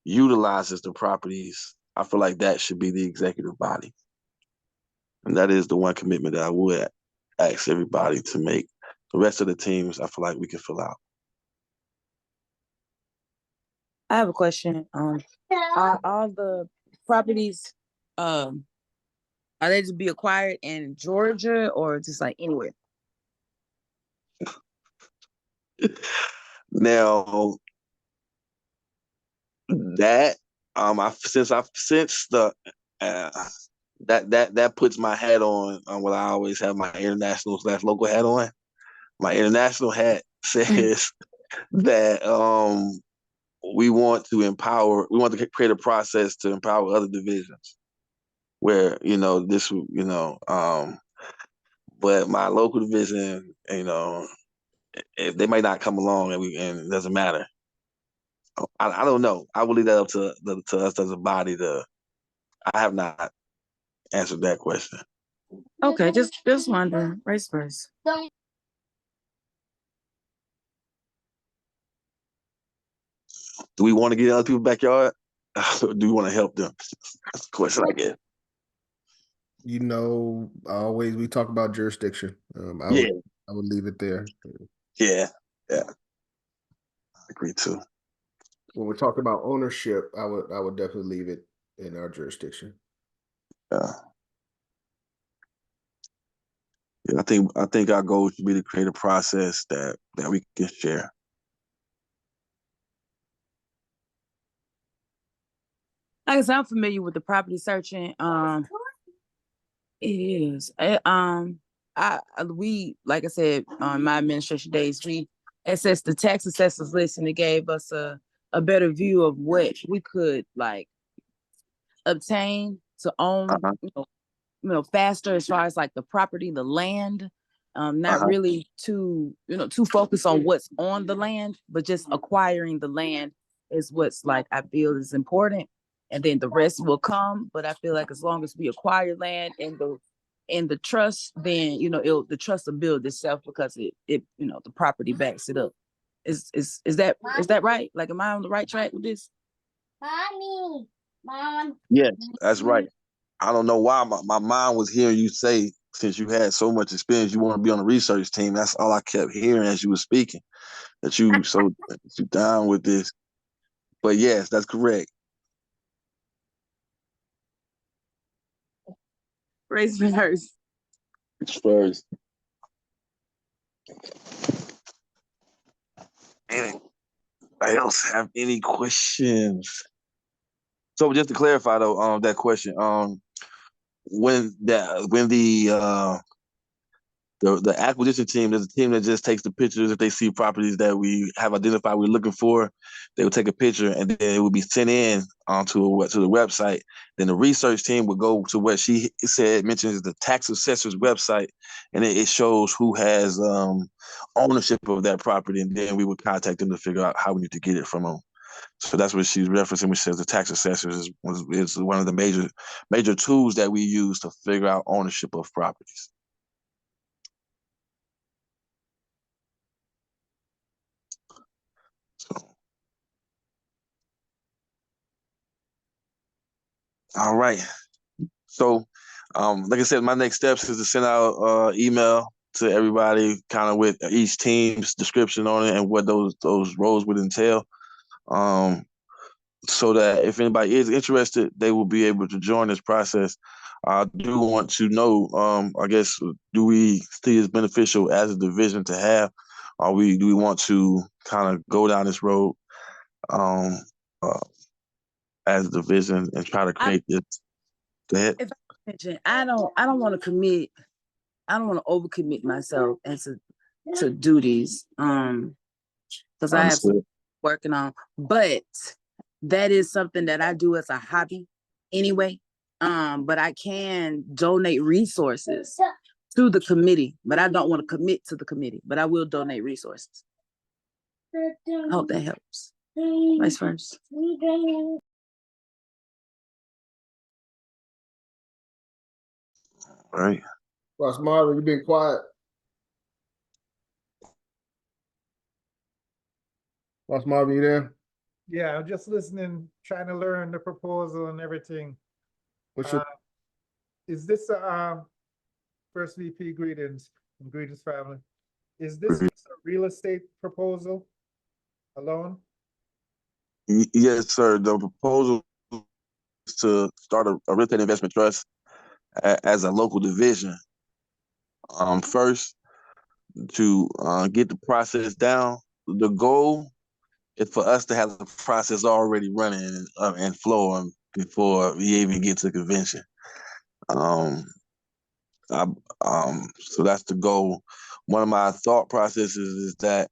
utilizes the properties? I feel like that should be the executive body. And that is the one commitment that I would ask everybody to make. The rest of the teams, I feel like we can fill out. I have a question. Are all the properties, are they to be acquired in Georgia or just like anywhere? Now that that puts my hat on what I always have my international / local hat on. My international hat says that we want to create a process to empower other divisions where, but my local division, if they might not come along and it doesn't matter. I don't know. I will leave that up to us as a body I have not answered that question. Okay, just wondering. Race first. Do we want to get in other people's backyard? Or do we want to help them? That's the question I get. Always we talk about jurisdiction. I would leave it there. Yeah. I agree too. When we talk about ownership, I would definitely leave it in our jurisdiction. Yeah, I think our goal should be to create a process that we can share. Like I said, I'm familiar with the property searching. It is. We, like I said, on my administration days, we assessed the tax assessors list, and it gave us a better view of what we could like obtain to own, faster as far as like the property, the land. Not really too focused on what's on the land, but just acquiring the land is what's like I feel is important. And then the rest will come. But I feel like as long as we acquire land and the trust, then the trust will build itself because it the property backs it up. Is that right? Like, am I on the right track with this? Mom. Yes, that's right. I don't know why my mind was hearing you say, since you had so much experience, you want to be on the research team. That's all I kept hearing as you were speaking. That you down with this. But yes, that's correct. Raise first. First. Anybody else have any questions? So just to clarify though, that question, when the acquisition team is a team that just takes the pictures. If they see properties that we have identified we're looking for, they will take a picture and then it will be sent in to the website. Then the research team would go to what she mentions the tax assessor's website, and it shows who has ownership of that property, and then we would contact them to figure out how we need to get it from them. So that's what she's referencing, which says the tax assessors is one of the major tools that we use to figure out ownership of properties. All right. So, like I said, my next steps is to send out email to everybody, kind of with each team's description on it and what those roles would entail. So that if anybody is interested, they will be able to join this process. I do want to know, I guess, do we see it as beneficial as a division to have? Do we want to kind of go down this road uh, as a division and try to create this? Go ahead. If I mention, I don't want to commit. I don't want to overcommit myself and to duties. Because I have some working on, but that is something that I do as a hobby anyway. But I can donate resources to the committee, but I don't want to commit to the committee, but I will donate resources. I hope that helps. Vice versa. All right. Ross Marvin, you've been quiet. Ross Marvin, you there? Yeah, I'm just listening, trying to learn the proposal and everything. What's your Is this first VP greetings and greetings family? Is this just a real estate proposal alone? Yes, sir. The proposal is to start a real estate investment trust as a local division. First, to get the process down. The goal is for us to have the process already running and flowing before we even get to convention. So that's the goal. One of my thought processes is that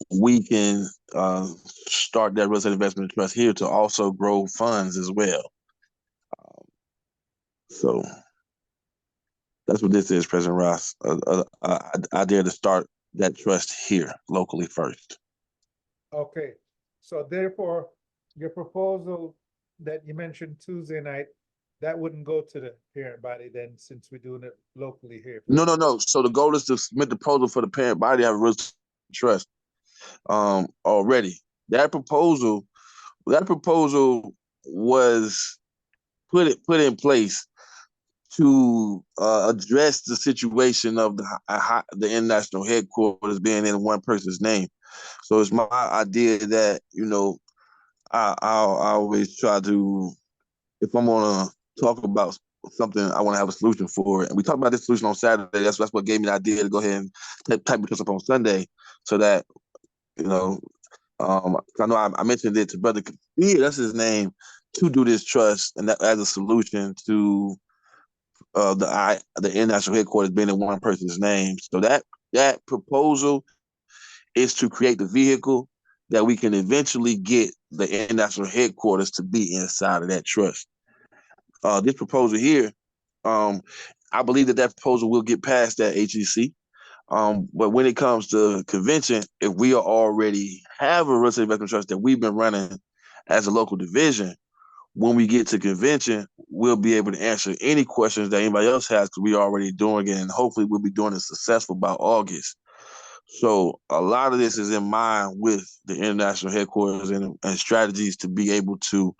we can start that real estate investment trust here to also grow funds as well. So that's what this is, President Ross. Idea to start that trust here locally first. Okay, so therefore, your proposal that you mentioned Tuesday night, that wouldn't go to the parent body then, since we're doing it locally here. No. So the goal is to submit the proposal for the parent body to have a real estate trust already. That proposal was put in place to address the situation of the international headquarters being in one person's name. So it's my idea that, I always try to, if I'm gonna talk about something, I want to have a solution for it. And we talked about this solution on Saturday. That's what gave me the idea to go ahead and type this up on Sunday, so that I know I mentioned it to Brother Kathir, that's his name, to do this trust and that as a solution to the international headquarters being in one person's name. So that proposal is to create the vehicle that we can eventually get the international headquarters to be inside of that trust. This proposal here, I believe that proposal will get passed at HEC. But when it comes to convention, if we already have a real estate investment trust that we've been running as a local division, when we get to convention, we'll be able to answer any questions that anybody else has because we're already doing it, and hopefully we'll be doing it successful by August. So a lot of this is in mind with the international headquarters and strategies to be able to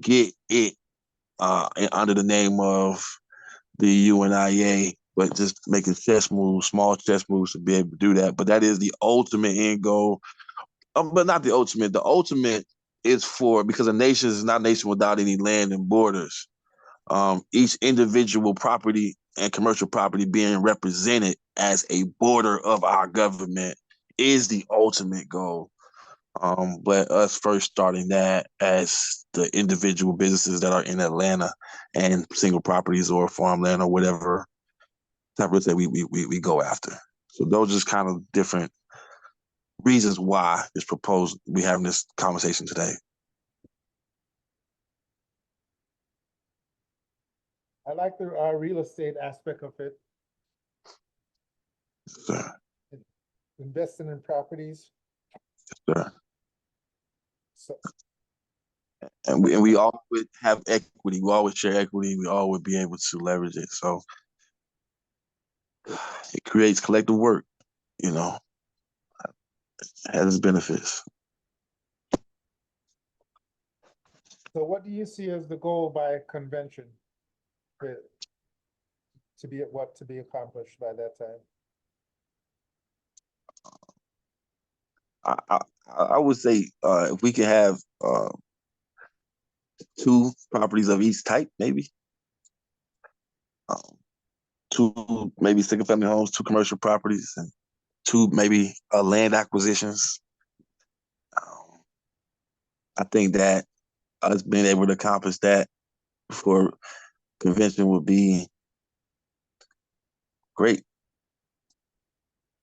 get it under the name of the UNIA, but just making chess moves, small chess moves to be able to do that. But that is the ultimate end goal. But not the ultimate. The ultimate is because a nation is not a nation without any land and borders. Each individual property and commercial property being represented as a border of our government is the ultimate goal. But us first starting that as the individual businesses that are in Atlanta and single properties or farmland or whatever type of thing we go after. So those are just kind of different reasons why it's proposed we having this conversation today. I like the real estate aspect of it. Sir. Investing in properties. Sir. So, and we all would have equity. We always share equity. We all would be able to leverage it. So it creates collective work, it has its benefits. So what do you see as the goal by convention? To be what to be accomplished by that time? I would say if we could have 2 properties of each type, maybe. 2 maybe single family homes, 2 commercial properties, and 2 maybe land acquisitions. I think that us being able to accomplish that for convention would be great.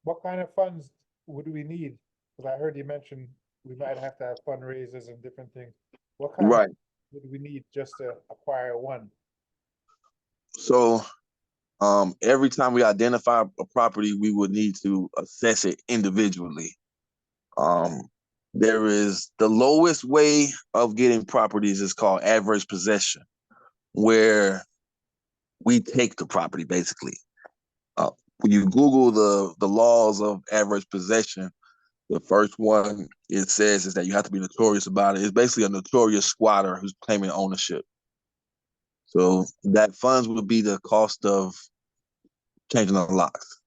What kind of funds would we need? Because I heard you mention we might have to have fundraisers and different things. What kind Right. of would we need just to acquire one? So every time we identify a property, we would need to assess it individually. There is the lowest way of getting properties is called adverse possession, where we take the property basically. When you Google the laws of adverse possession, the first one it says is that you have to be notorious about it. It's basically a notorious squatter who's claiming ownership. So that funds would be the cost of changing the locks.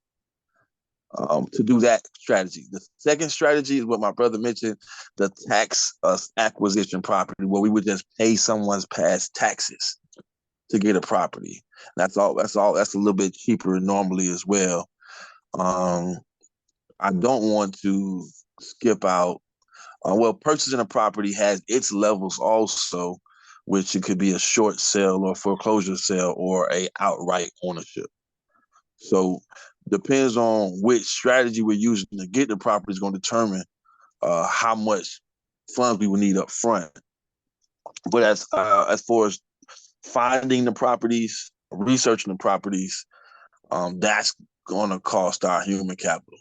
To do that strategy. The second strategy is what my brother mentioned, the tax acquisition property, where we would just pay someone's past taxes to get a property. That's all. That's a little bit cheaper normally as well. I don't want to skip out. Well, purchasing a property has its levels also, which it could be a short sale or foreclosure sale or a outright ownership. So depends on which strategy we're using to get the property is going to determine how much funds we will need up front. But as far as finding the properties, researching the properties, that's going to cost our human capital.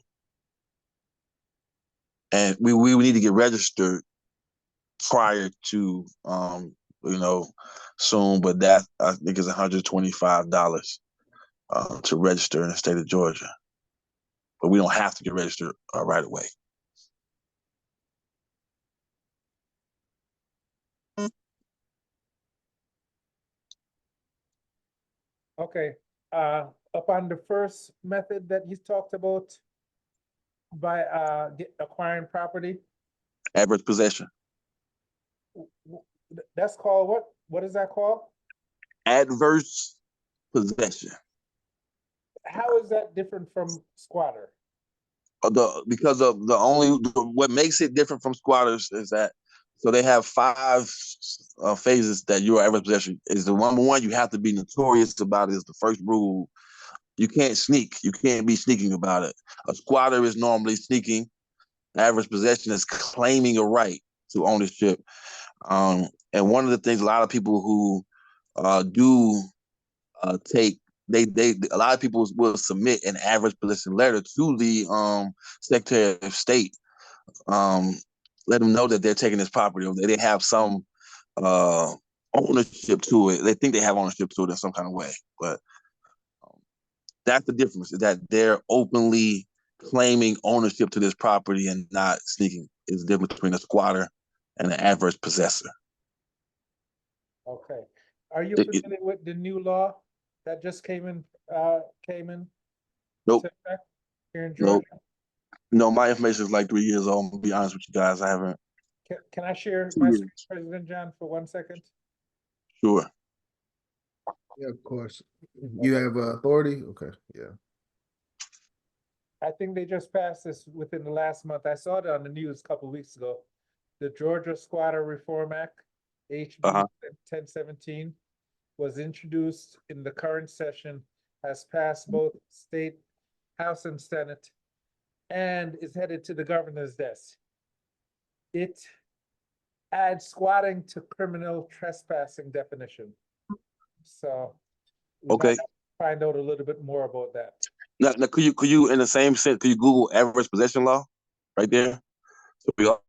And we need to get registered prior to, soon, but that I think is $125 to register in the state of Georgia. But we don't have to get registered right away. Okay, upon the first method that you talked about by acquiring property, Adverse possession. that's called what? What is that called? Adverse possession. How is that different from squatter? Because of what makes it different from squatters is that so they have 5 phases that you are adverse possession. Is the number one, you have to be notorious about it is the first rule. You can't sneak. You can't be sneaking about it. A squatter is normally sneaking. Adverse possession is claiming a right to ownership. And one of the things a lot of people who do take a lot of people will submit an adverse possession letter to the Secretary of State, let them know that they're taking this property, or they have some ownership to it. They think they have ownership to it in some kind of way, but that's the difference, is that they're openly claiming ownership to this property and not sneaking. Is the difference between a squatter and an adverse possessor. Okay, are you familiar with the new law that just came in? Nope. Here in Georgia? Nope. No, my information is like 3 years old. I'm gonna be honest with you guys. I haven't. Can I share my screen, President John, for 1 second? Sure. Yeah, of course. You have authority? Okay, yeah. I think they just passed this within the last month. I saw it on the news a couple of weeks ago. The Georgia Squatter Reform Act, HB 1017, was introduced in the current session, has passed both state House and Senate, and is headed to the governor's desk. It adds squatting to criminal trespassing definition. So we might have to find out a little bit more about that. Now, could you in the same sense, could you Google adverse possession law right there? So we all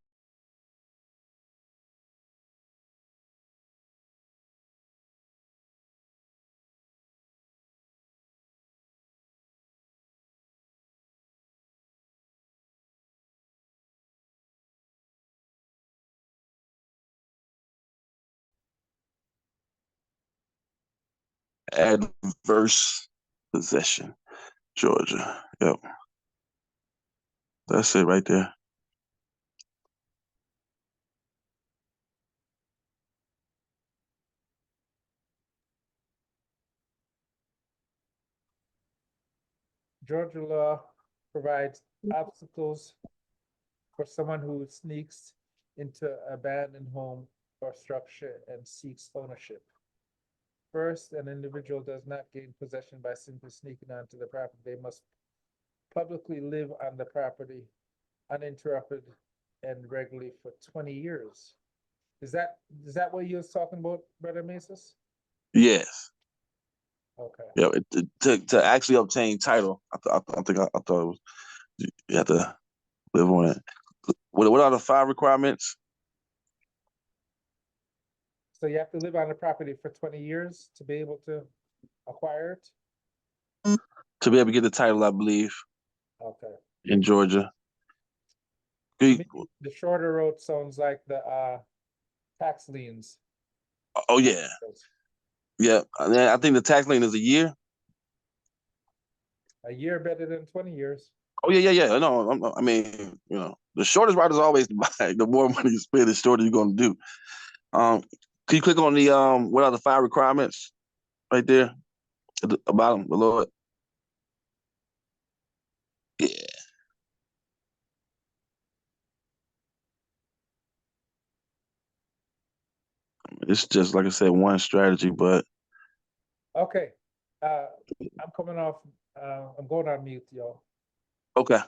adverse possession, Georgia. Yep. That's it right there. Georgia law provides obstacles for someone who sneaks into abandoned home or structure and seeks ownership. First, an individual does not gain possession by simply sneaking onto the property. They must publicly live on the property uninterrupted and regularly for 20 years. Is that what you was talking about, Brother Mesos? Yes. Okay. Yeah. To actually obtain title, I thought it was you have to live on it. What are the 5 requirements? So you have to live on the property for 20 years to be able to acquire it? To be able to get the title, I believe, Okay. in Georgia. The shorter road sounds like the tax liens. Oh yeah. Yeah. I think the tax lien is a year. A year better than 20 years. Oh yeah. No, I mean, the shortest route is always to buy. The more money you spend, the shorter you're going to do. Can you click on the what are the 5 requirements right there at the bottom below it? Yeah. It's just like I said, one strategy, but Okay. I'm coming off. I'm going on mute, y'all. okay.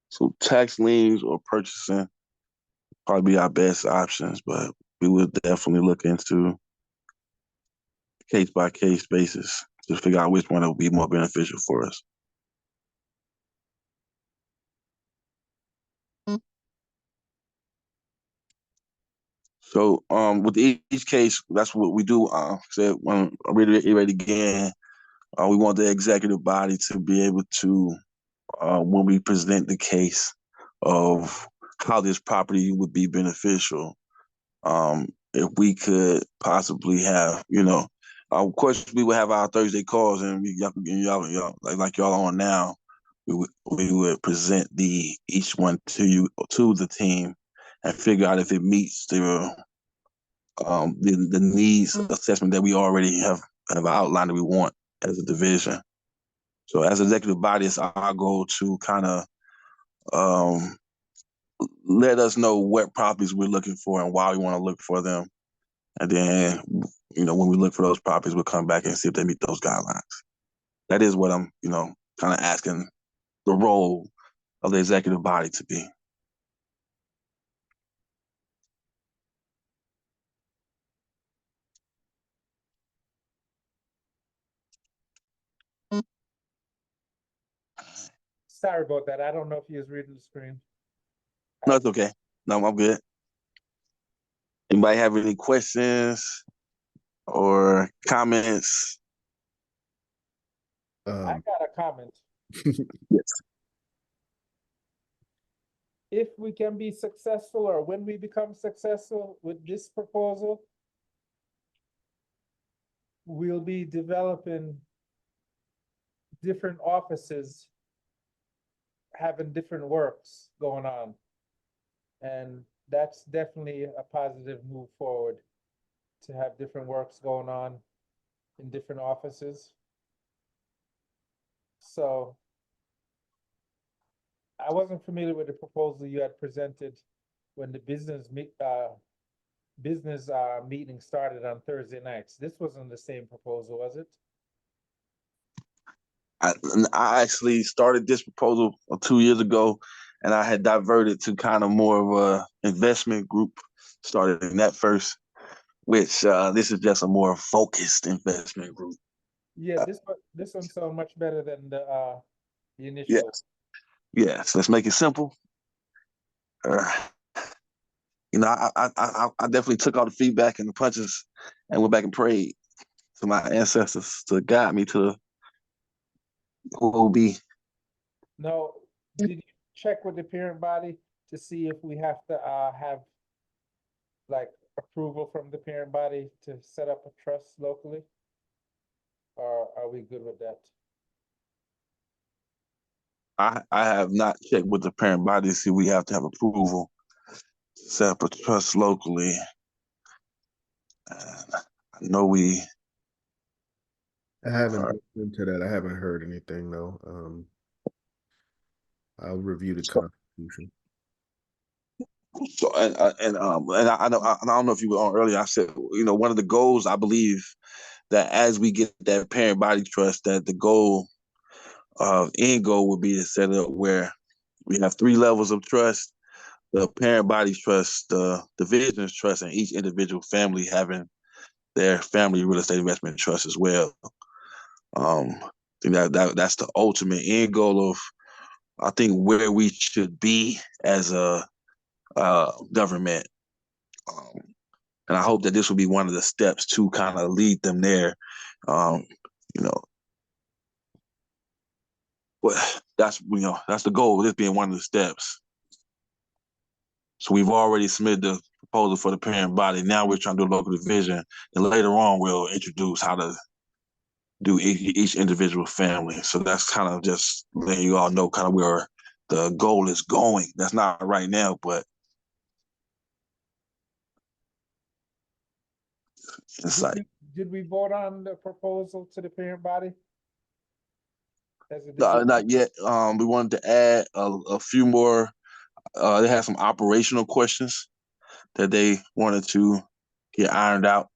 So tax liens or purchasing probably be our best options, but we would definitely look into case by case basis to figure out which one will be more beneficial for us. So with each case, that's what we do. When I reiterate again, we want the executive body to be able to, when we present the case of how this property would be beneficial, if we could possibly have, of course, we would have our Thursday calls, and y'all like y'all on now. We would present each one to the team, and figure out if it meets the needs assessment that we already have outlined that we want as a division. So as executive body, it's our goal to kind of let us know what properties we're looking for and why we want to look for them. And then, when we look for those properties, we'll come back and see if they meet those guidelines. That is what I'm, kind of asking the role of the executive body to be. Sorry about that. I don't know if you was reading the screen. No, it's okay. No, I'm good. Anybody have any questions or comments? I got a comment. Yes. If we can be successful, or when we become successful with this proposal, we'll be developing different offices, having different works going on. And that's definitely a positive move forward, to have different works going on in different offices. So I wasn't familiar with the proposal you had presented when the business meeting started on Thursday nights. This wasn't the same proposal, was it? I actually started this proposal 2 years ago, and I had diverted to kind of more of a investment group, started in that first, which this is just a more focused investment group. Yeah, this one sounds much better than the initial. Yes, let's make it simple. I definitely took all the feedback and the punches and went back and prayed to my ancestors to guide me to who will be. No, did you check with the parent body? to see if we have to have like approval from the parent body to set up a trust locally? Or are we good with that? I have not checked with the parent body to see we have to have approval to set up a trust locally. I know we. I haven't looked into that. I haven't heard anything though. I'll review the Constitution. So and I don't know if you were on earlier. I said, one of the goals I believe that as we get that parent body trust, that the end goal would be to set it up where we have 3 levels of trust: the parent body trust, the divisions trust, and each individual family having their family real estate investment trust as well. I think that's the ultimate end goal of, I think, where we should be as a government. And I hope that this will be one of the steps to kind of lead them there. But that's the goal. This being one of the steps. So we've already submitted the proposal for the parent body. Now we're trying to do a local division, and later on we'll introduce how to do each individual family. So that's kind of just letting you all know kind of where the goal is going. That's not right now, but it's like. Did we vote on the proposal to the parent body? Not yet. We wanted to add a few more. They had some operational questions that they wanted to get ironed out.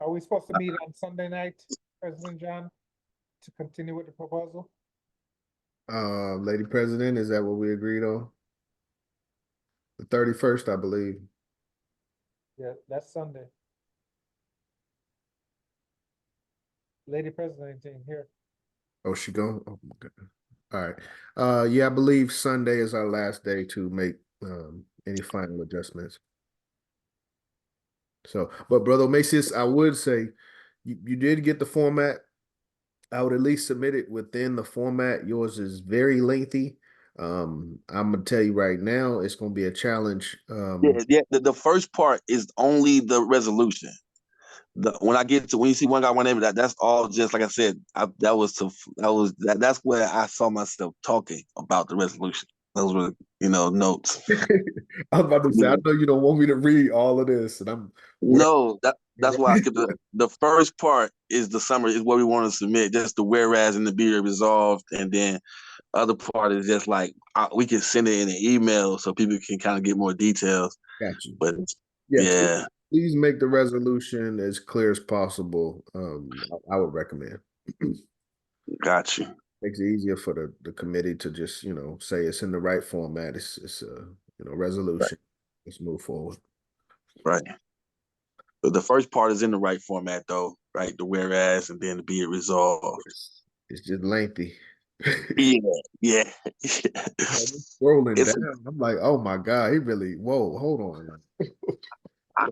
Are we supposed to meet on Sunday night, President John, to continue with the proposal? Lady President, is that what we agreed on? The 31st, I believe. Yeah, that's Sunday. Lady President ain't here. Oh, she gone? Oh my goodness. All right. Yeah, I believe Sunday is our last day to make any final adjustments. So, but Brother Macias, I would say you did get the format. I would at least submit it within the format. Yours is very lengthy. I'm gonna tell you right now, it's gonna be a challenge. Yeah. The first part is only the resolution. When you see one guy, one name, that's all just like I said. That's where I saw myself talking about the resolution. Those were notes. I was about to say, I know you don't want me to read all of this, and that's why I skipped the first part. Is the summary, is what we want to submit, just the whereas and the be resolved, and then other part is just like we can send it in an email so people can kind of get more details. Got you. But yeah. Please make the resolution as clear as possible. I would recommend. Got you. Makes it easier for the committee to just say it's in the right format. It's a resolution. Right. Let's move forward. Right. But the first part is in the right format, though, right? The whereas and then the be it resolved. It's just lengthy. Yeah. Scrolling down, I'm like, oh my God, he really. Whoa, hold on.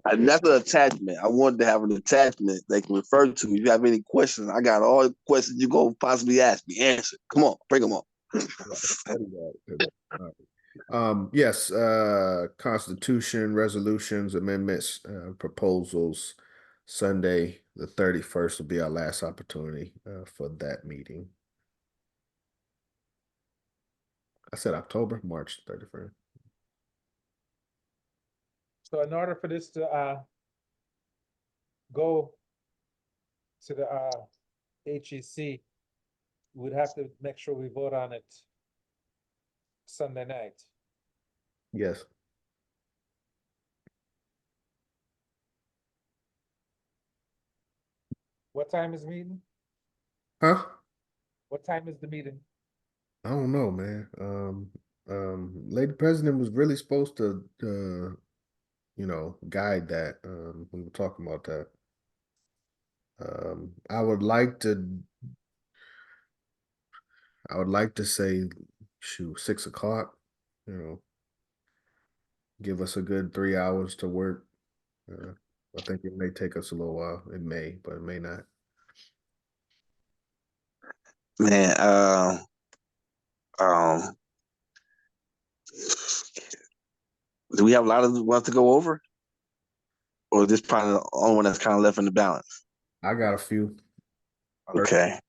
And that's an attachment. I wanted to have an attachment they can refer to. If you have any questions, I got all the questions you go possibly ask me. Answer. Come on, bring them on. Yes. Constitution, resolutions, amendments, proposals. Sunday, the 31st will be our last opportunity for that meeting. I said March 31st. So in order for this to go to the HEC, we'd have to make sure we vote on it Sunday night. Yes. What time is the meeting? Huh? What time is the meeting? I don't know, man. Lady President was really supposed to guide that. We were talking about that. I would like to say, 6 o'clock, give us a good 3 hours to work. I think it may take us a little while. It may, but it may not. Man, Do we have a lot of ones to go over? Or is this probably the only one that's kind of left in the balance? I got a few. Okay.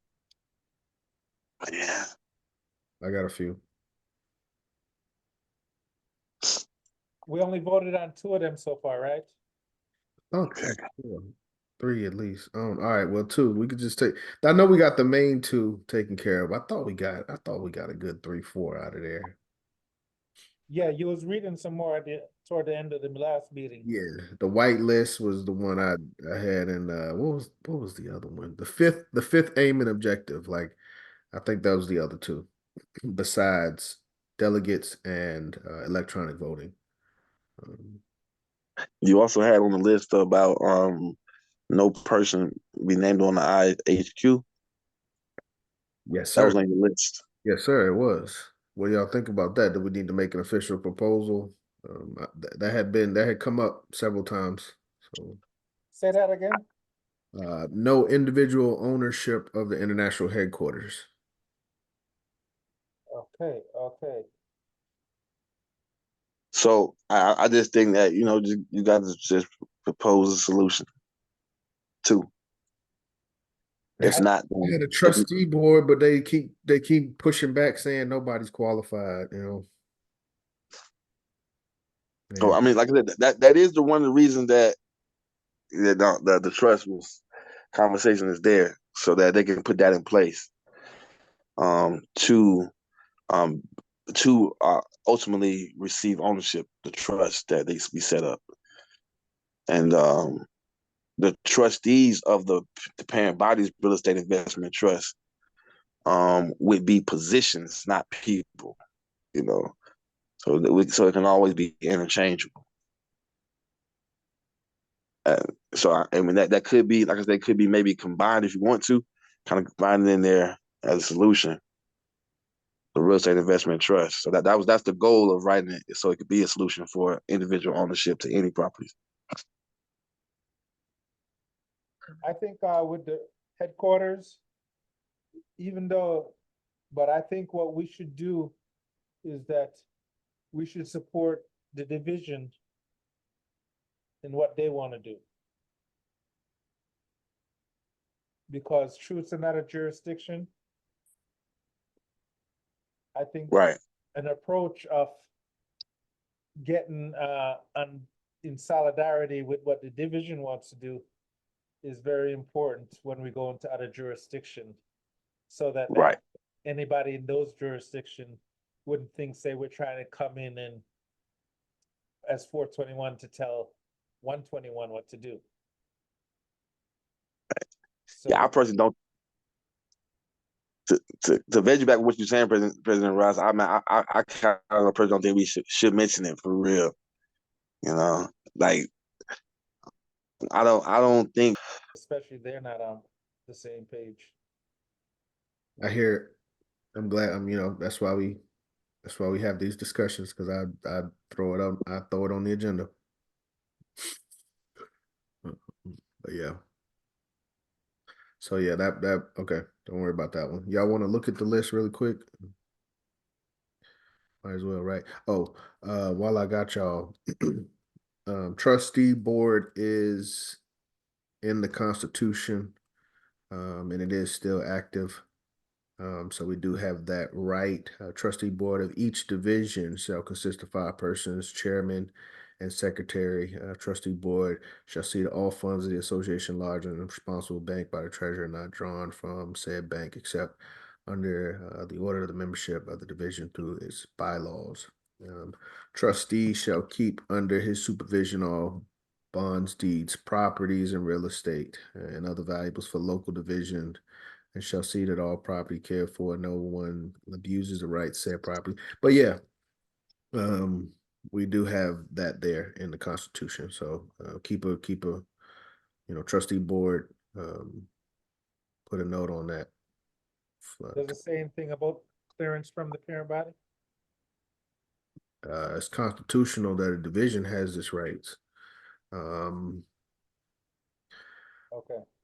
Yeah. I got a few. We only voted on 2 of them so far, right? Okay. 3 at least. All right. Well, 2. We could just take. I know we got the main 2 taken care of. I thought we got a good 3, 4 out of there. Yeah, you was reading some more toward the end of the last meeting. Yeah, the white list was the one I had, and what was the other one? The fifth aim and objective. Like, I think that was the other 2, besides delegates and electronic voting. You also had on the list about no person be named on the IHQ. Yes, That sir. was on your list. Yes, sir. It was. What do y'all think about that? Do we need to make an official proposal? That had come up several times. So, Say that again. no individual ownership of the international headquarters. Okay, okay. So I just think that you got to just propose a solution too. If not, I had a trustee board, but they keep pushing back, saying nobody's qualified. so I mean, like I said, that is the one of the reasons that the trust was conversation is there, so that they can put that in place. To ultimately receive ownership, the trust that they be set up, and the trustees of the parent body's real estate investment trust would be positions, not people. So it can always be interchangeable. I mean that could be, like I said, could be maybe combined if you want to, kind of combine it in there as a solution. The real estate investment trust. So that's the goal of writing it, so it could be a solution for individual ownership to any properties. I think with the headquarters, but I think what we should do is that we should support the division in what they want to do. Because truth's another jurisdiction. I think Right. an approach of getting in solidarity with what the division wants to do is very important when we go into other jurisdictions, so that Right. anybody in those jurisdictions wouldn't think, say, we're trying to come in and as 421 to tell 121 what to do. So, Yeah, I personally don't. To veg you back with what you're saying, President Ross, I kind of personally don't think we should mention it for real. Like I don't think. Especially they're not on the same page. I hear it. I'm glad. That's why we have these discussions, because I throw it on the agenda. But yeah. So yeah, that okay. Don't worry about that one. Y'all want to look at the list really quick? Might as well, right? Oh, while I got y'all, trustee board is in the Constitution, and it is still active. So we do have that right. Trustee board of each division shall consist of 5 persons, chairman and secretary. Trustee board shall see that all funds of the association lodged in a responsible bank by the treasurer not drawn from said bank except under the order of the membership of the division through its bylaws. Trustee shall keep under his supervision all bonds, deeds, properties, and real estate, and other valuables for local division, and shall see that all property cared for, no one abuses the rights said property. But yeah, we do have that there in the Constitution. So keep a trustee board, put a note on that. Does it say anything about clearance from the parent body? It's constitutional that a division has this rights. Okay.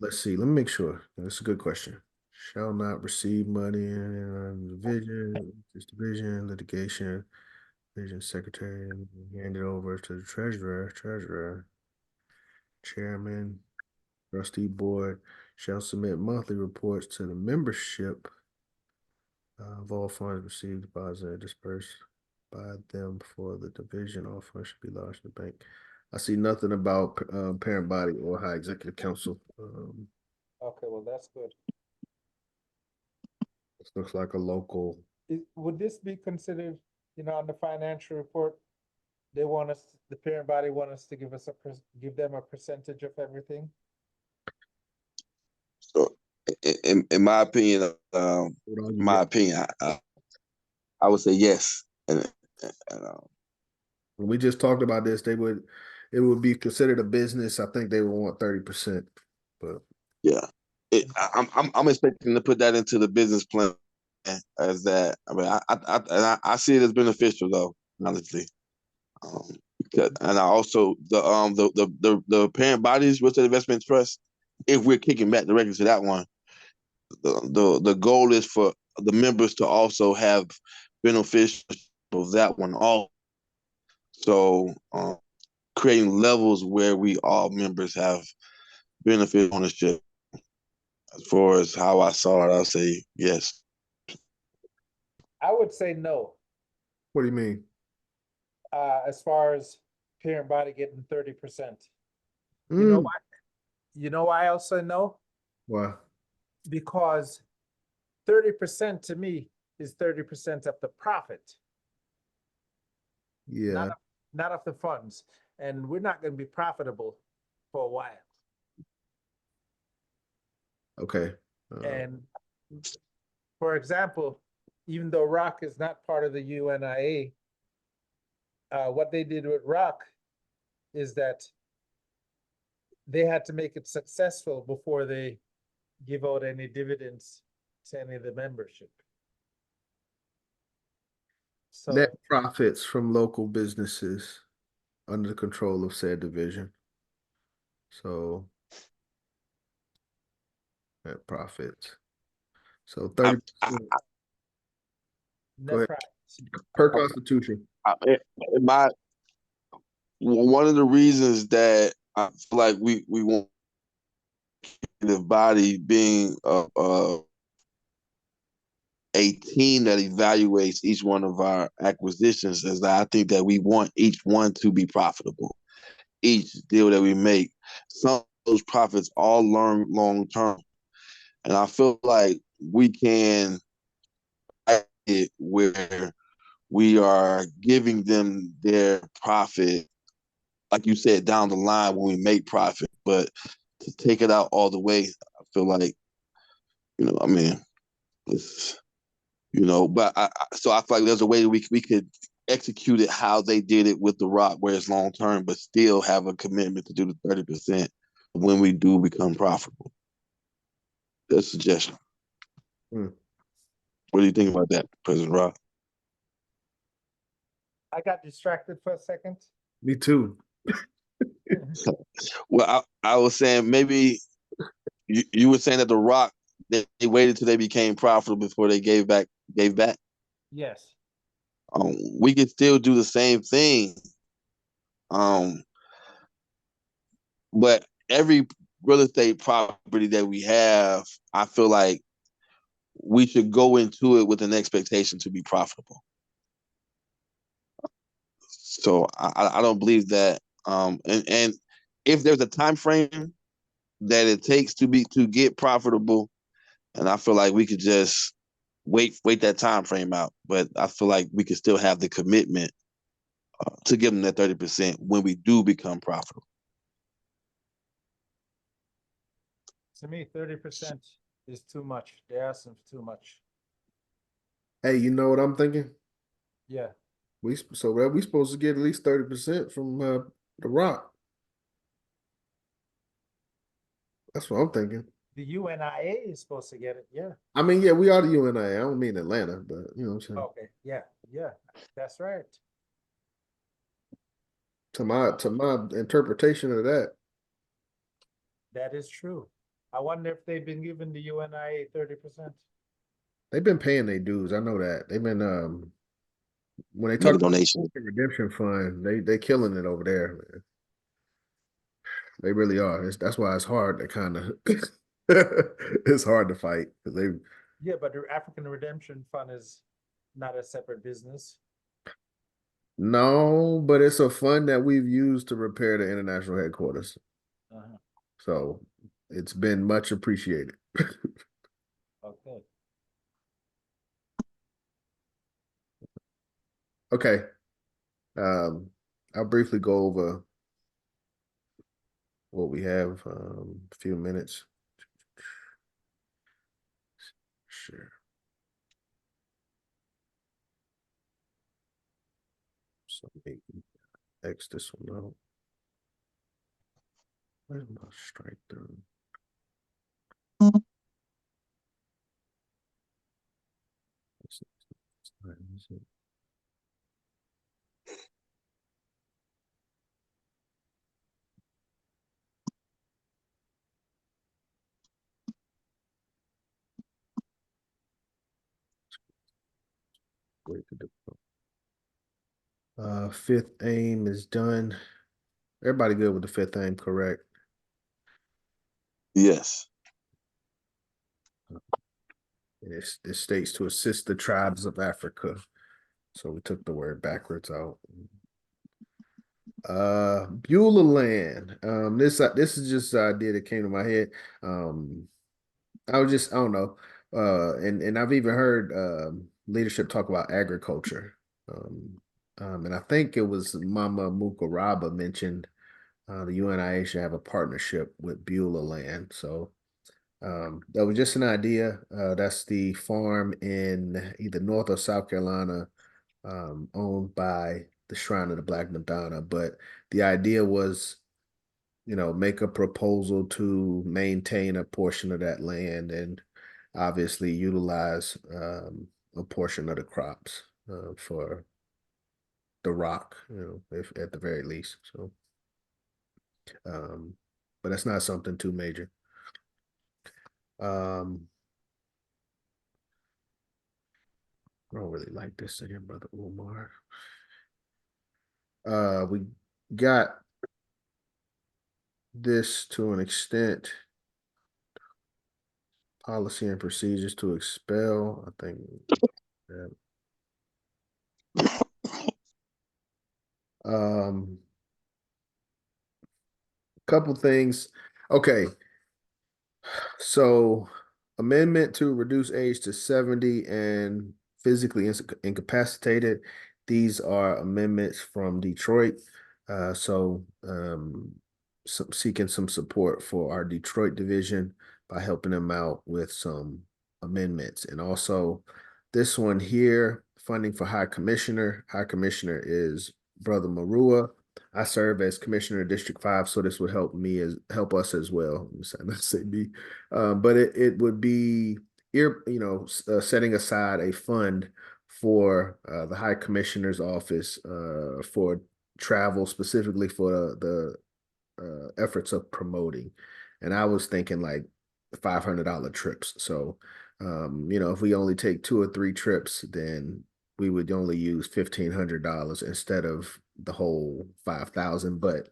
Let's see. Let me make sure. That's a good question. Shall not receive money in division, this division, litigation, Division secretary and hand it over to the treasurer, chairman, trustee board shall submit monthly reports to the membership of all funds received, deposited, and dispersed by them for the division. All funds should be lodged in the bank. I see nothing about parent body or high executive council. Okay, well, that's good. This looks like a local. Would this be considered, on the financial report? They want us, the parent body want us to give give them a percentage of everything? So, in my opinion, I would say yes. And when we just talked about this, it would be considered a business. I think they would want 30%, but yeah, I'm expecting to put that into the business plan as that. I mean, I see it as beneficial though, honestly. And I also the parent bodies with the investment trust, if we're kicking back directly to that one, the goal is for the members to also have beneficial of that one all. So creating levels where we all members have benefit ownership. As far as how I saw it, I'll say yes. I would say no. what do you mean? As far as parent body getting 30%. You Mm. know why? You know why I also know? Why? Because 30% to me is 30% of the profit, Yeah. not of the funds. And we're not going to be profitable for a while. Okay. And for example, even though Rock is not part of the UNIA, what they did with Rock is that they had to make it successful before they give out any dividends to any of the membership. So net profits from local businesses under the control of said division. So net profits. So 30% net profits. per constitution. One of the reasons that I feel like we want the body being a team that evaluates each one of our acquisitions is that I think that we want each one to be profitable. Each deal that we make, some of those profits all learn long term. And I feel like we can it where we are giving them their profit, like you said, down the line when we make profit, but to take it out all the way, I feel like, I mean, it's, but so I feel like there's a way that we could execute it how they did it with the Rock, where it's long term, but still have a commitment to do the 30% when we do become profitable. That's a suggestion. What do you think about that, President Rock? I got distracted for a second. Me too. Well, I was saying maybe you were saying that the Rock, they waited till they became profitable before they gave back. Yes. We could still do the same thing. But every real estate property that we have, I feel like we should go into it with an expectation to be profitable. So I don't believe that. And if there's a time frame that it takes to get profitable, and I feel like we could just wait that time frame out. But I feel like we could still have the commitment to give them that 30% when we do become profitable. To me, 30% is too much. They're asking for too much. Hey, you know what I'm thinking? Yeah. We supposed to get at least 30% from the Rock. That's what I'm thinking. The UNIA is supposed to get it. Yeah. I mean, yeah, we are the UNIA. I don't mean Atlanta, but you know what I'm saying. Okay. Yeah. Yeah. That's right. To my interpretation of that. That is true. I wonder if they've been giving the UNIA 30%. They've been paying their dues. I know that. They've been when they Another talk about donation. the redemption fund, they killing it over there, man. They really are. That's why it's hard to kind of it's hard to fight because they Yeah, but the African Redemption Fund is not a separate business. no, but it's a fund that we've used to repair the international headquarters. Uh-huh. So it's been much appreciated. Okay. Okay. I'll briefly go over what we have, a few minutes. Sure. So let me X this one out. Where's my strike through? Fifth aim is done. Everybody good with the fifth aim, correct? Yes. It states to assist the tribes of Africa. So we took the word backwards out. Beulah Land. This is just an idea that came to my head. I don't know. And I've even heard leadership talk about agriculture. And I think it was Mama Mukaraba mentioned the UNIA should have a partnership with Beulah Land. So that was just an idea. That's the farm in either North or South Carolina, owned by the Shrine of the Black Madonna. But the idea was, make a proposal to maintain a portion of that land and obviously utilize a portion of the crops for the rock, if at the very least. So, but that's not something too major. I don't really like this again, Brother Umar. We got this to an extent. Policy and procedures to expel. I think. Couple things. Okay. So amendment to reduce age to 70 and physically incapacitated. These are amendments from Detroit. Seeking some support for our Detroit division by helping them out with some amendments. And also this one here, funding for High Commissioner. High Commissioner is Brother Marua. I serve as Commissioner of District 5, so this would help us as well. Not say me, but it would be setting aside a fund for the High Commissioner's office for travel, specifically for the efforts of promoting. And I was thinking like $500 trips. So, if we only take 2 or 3 trips, then we would only use $1,500 instead of the whole 5,000. But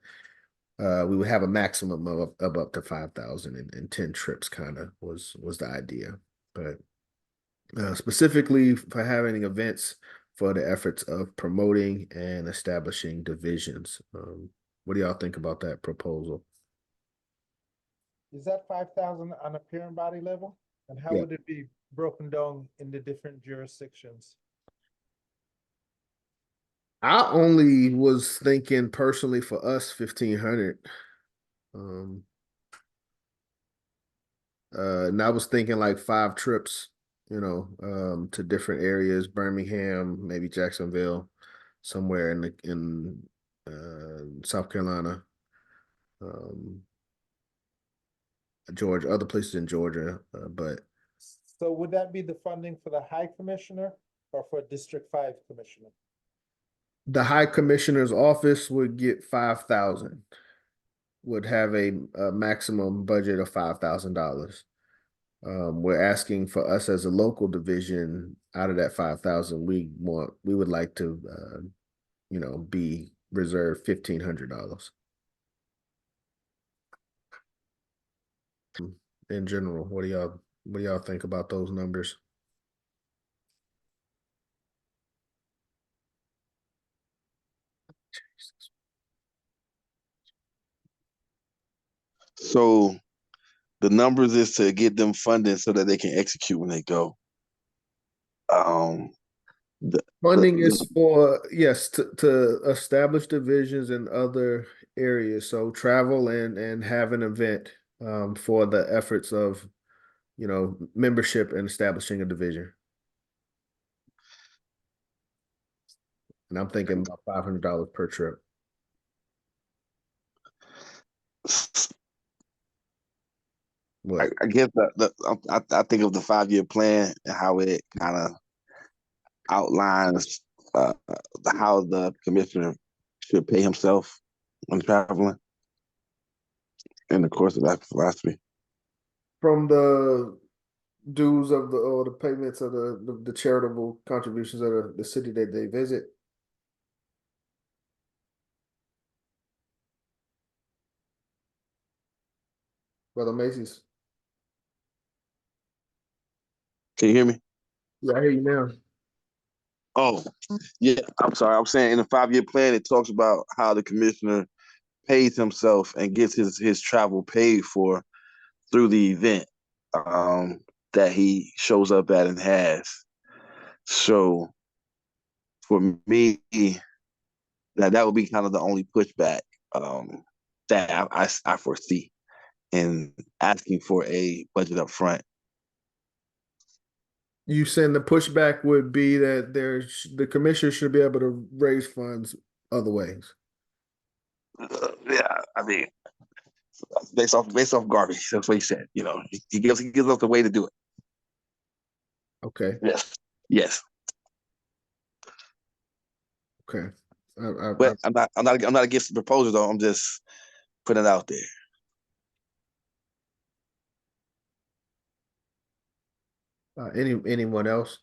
we would have a maximum of up to 5,000, and 10 trips kind of was the idea. But specifically for having events for the efforts of promoting and establishing divisions. What do y'all think about that proposal? Is that 5,000 on a parent body level? And how Yeah. would it be broken down in the different jurisdictions? I only was thinking personally for us 1,500. And I was thinking like 5 trips, to different areas, Birmingham, maybe Jacksonville, somewhere in South Carolina, Georgia, other places in Georgia, but So would that be the funding for the High Commissioner or for District 5 Commissioner? the High Commissioner's office would get 5,000, would have a maximum budget of $5,000. We're asking for us as a local division. out of that 5,000, we would like to, be reserved $1,500. In general, what do y'all think about those numbers? So the numbers is to get them funded so that they can execute when they go. Funding is for, yes, to establish divisions in other areas. So travel and have an event for the efforts of, membership and establishing a division. And I'm thinking about $500 per trip. I guess I think of the 5-year plan and how it kind of outlines how the commissioner should pay himself when traveling in the course of that philosophy. From the dues of the payments of the charitable contributions of the city that they visit. Brother Macy's. Can you hear me? Yeah, I hear you now. Oh, yeah. I'm sorry. I'm saying in the 5-year plan, it talks about how the commissioner pays himself and gets his travel paid for through the event that he shows up at and has. So for me, that would be kind of the only pushback that I foresee in asking for a budget up front. You saying the pushback would be that the commissioner should be able to raise funds other ways. Yeah, I mean, based off Garvey, that's what he said. He gives us the way to do it. Okay. Yes. Okay. But I'm not against the proposal though. I'm just putting it out there. Anyone else?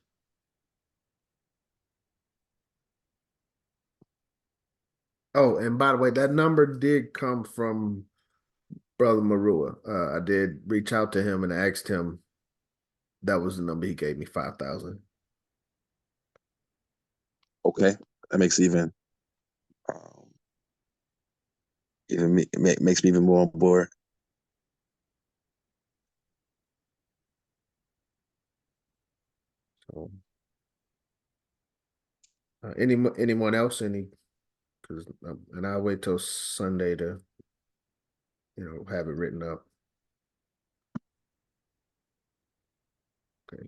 Oh, and by the way, that number did come from Brother Marua. I did reach out to him and asked him. That was the number he gave me, 5,000. Okay, that makes makes me even more on board. So, anyone else? Because and I'll wait till Sunday to, have it written up. Okay.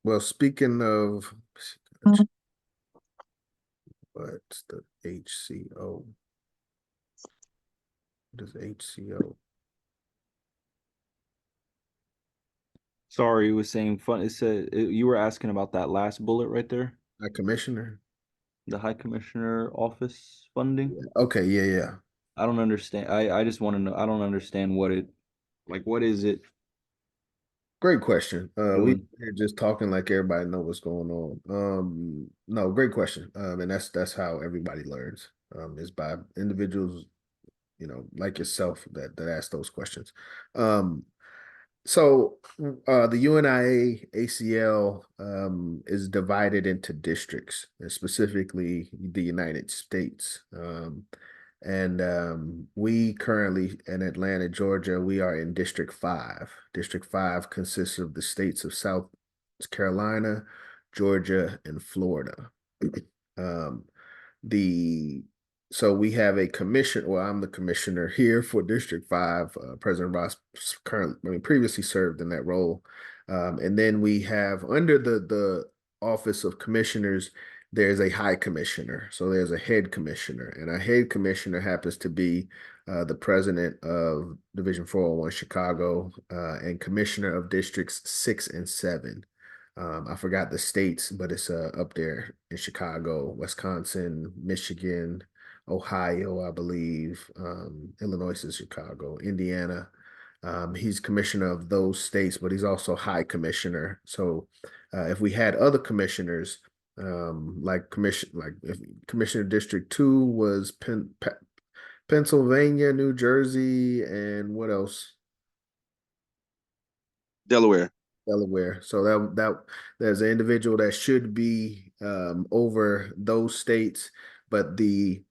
Well, speaking of, what's the HCO? What is HCO? Sorry, it was saying fun. It said you were asking about that last bullet right there. A commissioner. The High Commissioner Office funding. Okay, yeah. I don't understand. I just want to know. I don't understand what is it? Great question. We're just talking like everybody know what's going on. No, great question. And that's how everybody learns. Is by individuals, like yourself that ask those questions. So the UNIA-ACL is divided into districts, and specifically the United States. And we currently in Atlanta, Georgia, we are in District 5. District 5 consists of the states of South Carolina, Georgia, and Florida. So we have a commission. Well, I'm the commissioner here for District 5. President Ross previously served in that role. And then we have under the Office of Commissioners, there's a high commissioner. So there's a head commissioner, and a head commissioner happens to be the president of Division 401 Chicago and commissioner of districts 6 and 7. I forgot the states, but it's up there in Chicago, Wisconsin, Michigan, Ohio, I believe. Illinois is Chicago, Indiana. He's commissioner of those states, but he's also high commissioner. So if we had other commissioners, like if Commissioner District 2 was Pennsylvania, New Jersey, and what else? Delaware. Delaware. So that there's an individual that should be over those states, but the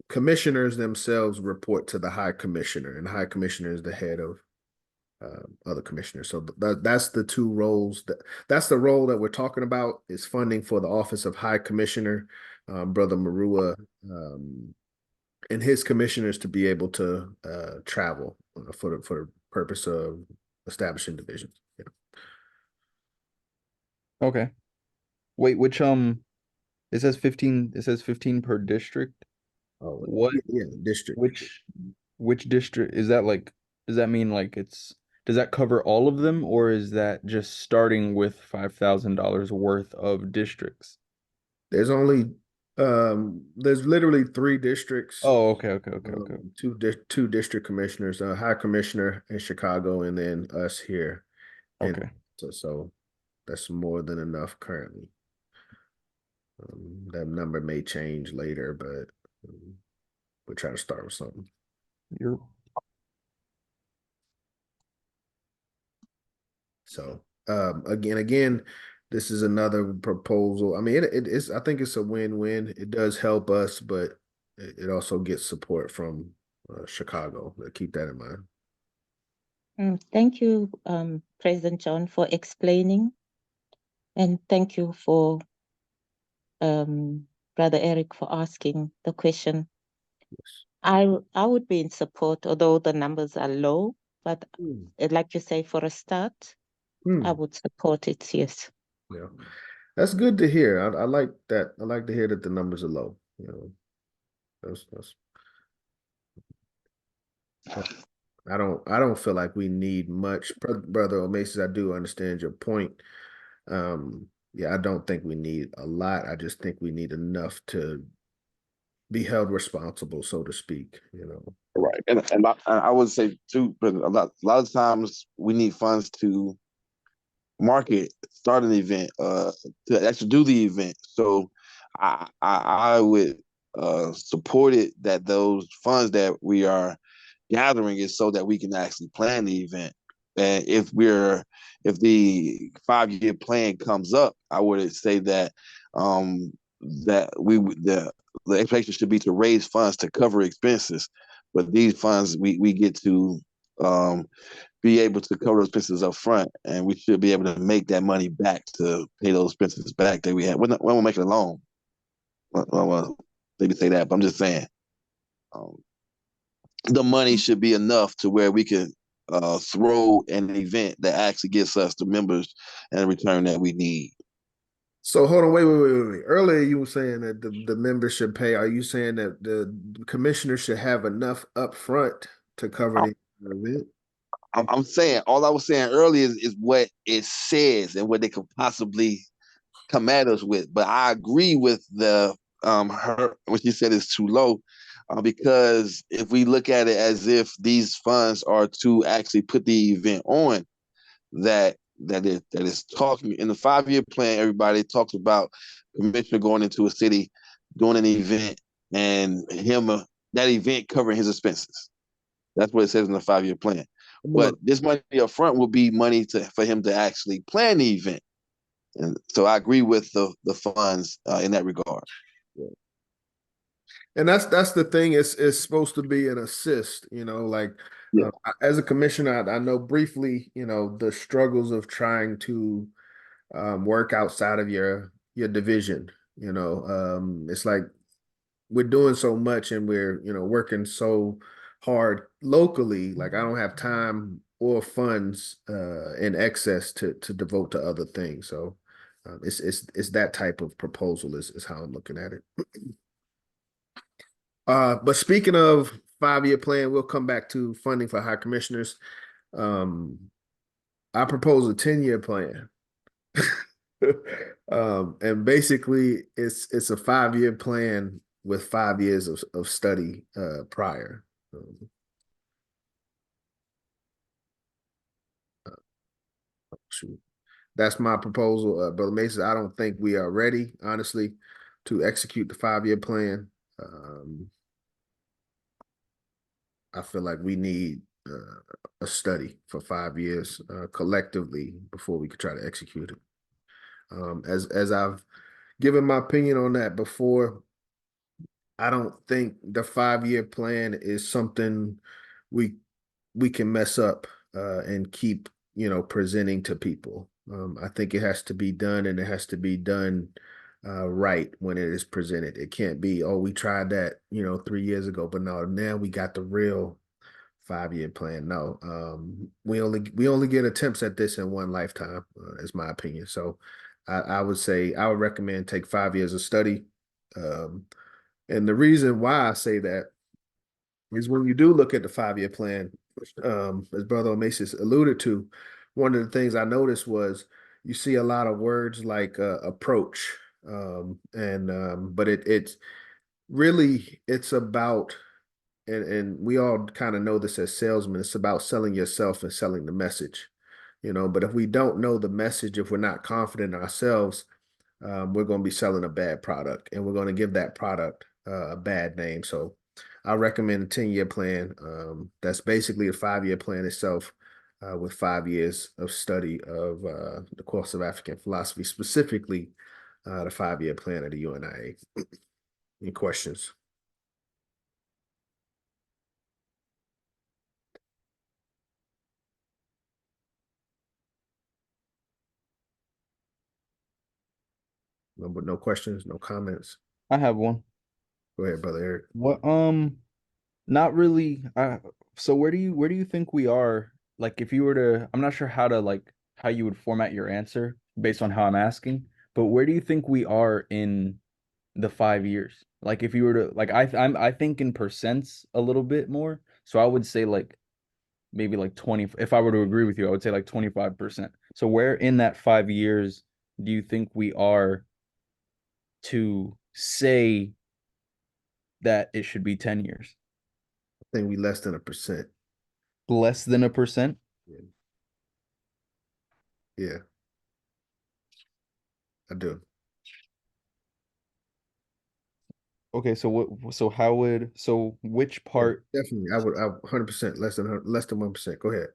commissioners themselves report to the high commissioner, and the high commissioner is the head of other commissioners. So that's the two roles that's the role that we're talking about, is funding for the office of high commissioner, Brother Marua, and his commissioners to be able to travel for the purpose of establishing divisions. Yeah. Okay. Wait, which it says 15 per district. Oh, What yeah, district. which district is that? Like, does that mean like does that cover all of them, or is that just starting with $5,000 worth of districts? There's literally 3 districts. Oh, okay. Two district commissioners, high commissioner in Chicago, and then us here. Okay. And so that's more than enough currently. That number may change later, but we'll try to start with something. So again, this is another proposal. I mean, it is. I think it's a win-win. It does help us, but it also gets support from Chicago. Keep that in mind. Thank you, President John, for explaining, and thank you for Brother Eric for asking the question. Yes. I would be in support, although the numbers are low, but like you say, for a start, I would support it. Yes. Yeah, that's good to hear. I like that. I like to hear that the numbers are low. You know, that's I don't feel like we need much, Brother Omasis. I do understand your point. Yeah, I don't think we need a lot. I just think we need enough to be held responsible, so to speak. You know, Right, and I would say too, but a lot of times we need funds to start an event, to actually do the event. So I would support it, that those funds that we are gathering is so that we can actually plan the event. And if the 5-year plan comes up, I would say that that the expectation should be to raise funds to cover expenses, but these funds we get to be able to cover those expenses up front, and we should be able to make that money back to pay those expenses back that we had. We're making a loan. Well, maybe say that, but I'm just saying the money should be enough to where we can throw an event that actually gets us the members and the return that we need. So hold on, wait. Earlier you were saying that the members should pay. Are you saying that the commissioner should have enough up front to cover the event? I'm saying, all I was saying earlier is what it says and what they could possibly come at us with. But I agree with her when she said it's too low, because if we look at it as if these funds are to actually put the event on, that is talking in the 5-year plan. Everybody talks about commissioner going into a city, doing an event, and that event covering his expenses. That's what it says in the 5-year plan. But this money up front will be money for him to actually plan the event. And so I agree with the funds in that regard. Yeah. And that's the thing. It's supposed to be an assist, like as a commissioner, I know briefly, the struggles of trying to work outside of your division. It's like we're doing so much and we're, working so hard locally. Like I don't have time or funds in excess to devote to other things. So it's that type of proposal is how I'm looking at it. But speaking of 5-year plan, we'll come back to funding for high commissioners. I propose a 10-year plan. And basically it's a 5-year plan with 5 years of study prior. shoot. That's my proposal, Brother Mason. I don't think we are ready, honestly, to execute the 5-year plan. I feel like we need a study for 5 years collectively before we could try to execute it. As I've given my opinion on that before, I don't think the 5-year plan is something we can mess up and keep, presenting to people. I think it has to be done, and it has to be done right when it is presented. It can't be, oh, we tried that, 3 years ago, but no, now we got the real 5-year plan. No, we only get attempts at this in one lifetime, is my opinion. So I would say I would recommend take 5 years of study. And the reason why I say that is when you do look at the 5-year plan, as Brother Omasis alluded to, one of the things I noticed was you see a lot of words like approach, but it's really, it's about, and we all kind of know this as salesmen, it's about selling yourself and selling the message, but if we don't know the message, if we're not confident in ourselves, we're going to be selling a bad product, and we're going to give that product a bad name. So I recommend a 10-year plan. That's basically a 5-year plan itself, with 5 years of study of the course of African philosophy, specifically the 5-year plan of the UNIA. Any questions? No questions, no comments. I have one. Go ahead, Brother Eric. What not really. So where do you think we are? Like if you were to, I'm not sure how you would format your answer based on how I'm asking, but where do you think we are in the 5 years? Like if you were to, like I think in percents a little bit more. So I would say like maybe like 20. If I were to agree with you, I would say like 25%. So where in that 5 years do you think we are to say that it should be 10 years? I think we less than 1%. Less than 1%? Yeah. I do. Okay, so which part? Definitely, I would 100% less than 1%. Go ahead.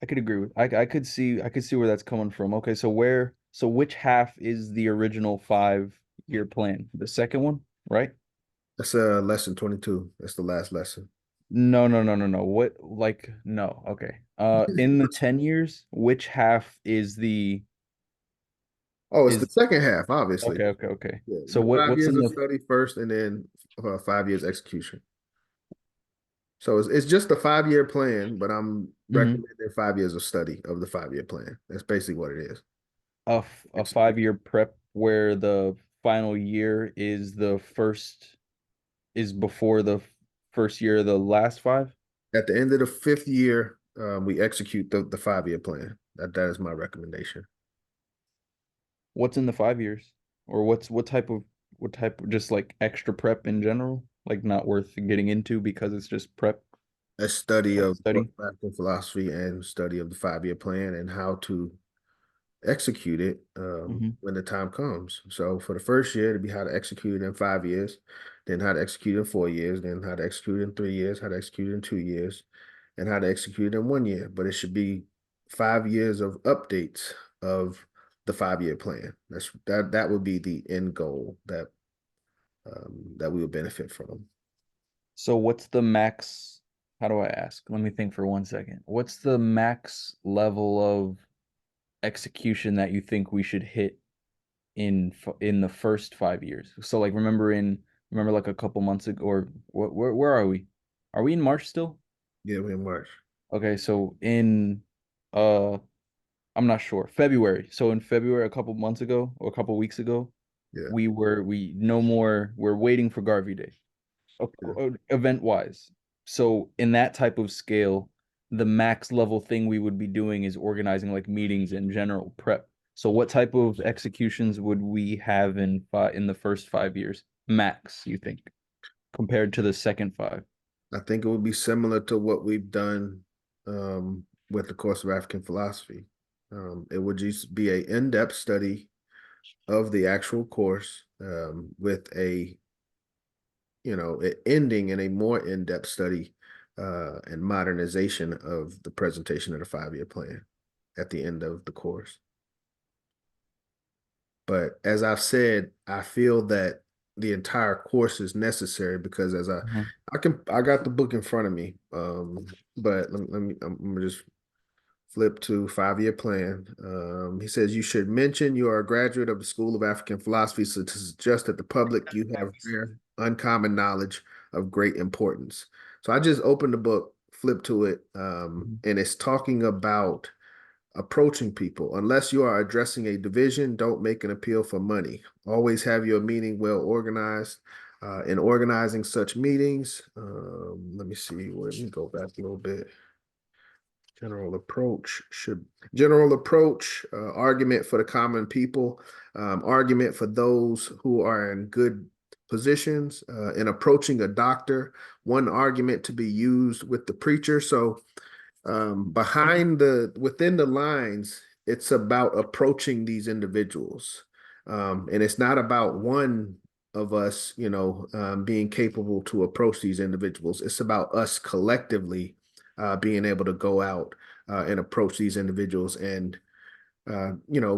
I could agree with. I could see where that's coming from. Okay, so which half is the original 5-year plan? The second one, right? That's lesson 22. That's the last lesson. No. What, like, no. Okay. In the 10 years, which half is the Oh, it's the second half, obviously. Okay. Yeah, So the what's 5 years in of study first, and then 5 years execution. So it's just a 5-year plan, but I'm recommending 5 years of study of the 5-year plan. That's basically what it is. a 5-year prep where the final year is before the first year of the last 5? At the end of the 5th year, we execute the 5-year plan. That is my recommendation. What's in the 5 years? Or what type of just like extra prep in general? Like not worth getting into because it's just prep? A study of Study. African philosophy and study of the 5-year plan and how to execute it when the time comes. So for the first year, it'd be how to execute it in 5 years, then how to execute it in 4 years, then how to execute it in 3 years, how to execute it in 2 years, and how to execute it in 1 year. But it should be 5 years of updates of the 5-year plan. That would be the end goal that we would benefit from. So what's the max? How do I ask? Let me think for 1 second. What's the max level of execution that you think we should hit in the first 5 years? So like remember like a couple months ago, or where are we? Are we in March still? Yeah, we're in March. Okay, so in I'm not sure. February. So in February, a couple months ago or a couple weeks ago, Yeah. we're waiting for Garvey Day. Event wise. So in that type of scale, the max level thing we would be doing is organizing like meetings and general prep. So what type of executions would we have in the first 5 years max, you think, compared to the second 5? I think it would be similar to what we've done with the course of African philosophy. It would just be a in-depth study of the actual course, with it ending in a more in-depth study and modernization of the presentation of the 5-year plan at the end of the course. But as I've said, I feel that the entire course is necessary because as I got the book in front of me, but I'm gonna just flip to 5-year plan. He says you should mention you are a graduate of the School of African Philosophy, so to suggest that the public you have rare, uncommon knowledge of great importance. So I just opened the book, flipped to it, and it's talking about approaching people. Unless you are addressing a division, don't make an appeal for money. Always have your meeting well organized. In organizing such meetings, let me see, let me go back a little bit. General approach, argument for the common people, argument for those who are in good positions, in approaching a doctor, one argument to be used with the preacher. So within the lines, it's about approaching these individuals. And it's not about one of us, being capable to approach these individuals. It's about us collectively being able to go out and approach these individuals and,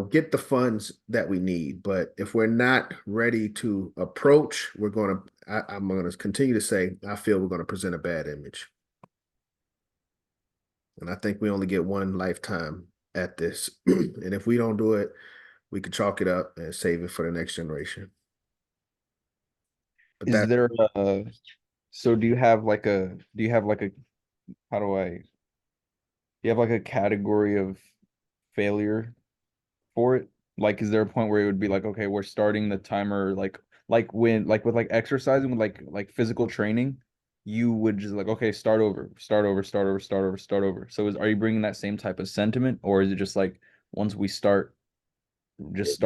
get the funds that we need. But if we're not ready to approach, I'm going to continue to say, I feel we're going to present a bad image. And I think we only get one lifetime at this. And if we don't do it, we could chalk it up and save it for the next generation. But Is there so do you have like a how do you have like a category of failure for it? Like, is there a point where it would be like, okay, we're starting the timer, like with exercising, with like physical training, you would just like, okay, start over. So are you bringing that same type of sentiment, or is it just like once we start just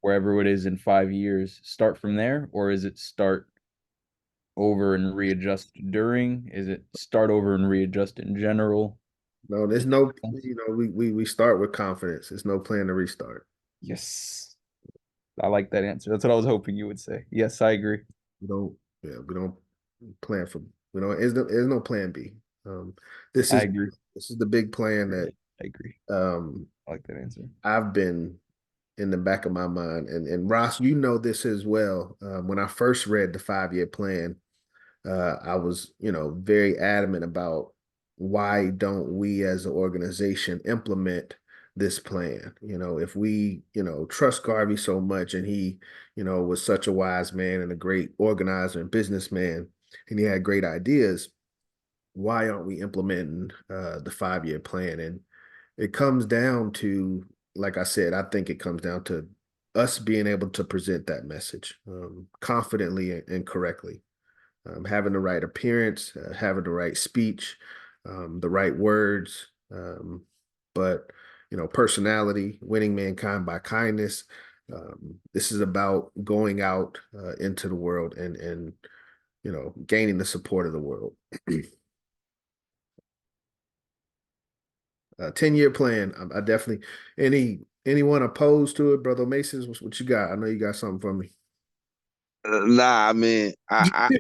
wherever it is in 5 years, start from there? Or is it start over and readjust during? Is it start over and readjust in general? No, there's no, we start with confidence. There's no plan to restart. Yes. I like that answer. That's what I was hoping you would say. Yes, I agree. We don't plan for, there's no plan B. I agree. This is the big plan that I agree. I like that answer. I've been in the back of my mind, and Ross, this as well. When I first read the 5-year plan, I was, very adamant about why don't we as an organization implement this plan? If we, trust Garvey so much and he, was such a wise man and a great organizer and businessman, and he had great ideas, why aren't we implementing the 5-year plan? And it comes down to, like I said, I think it comes down to us being able to present that message confidently and correctly. Having the right appearance, having the right speech, the right words, but personality, winning mankind by kindness. This is about going out into the world and gaining the support of the world. 10-year plan. I definitely anyone opposed to it, Brother Mason? What you got? I know you got something for me. Nah, I mean, I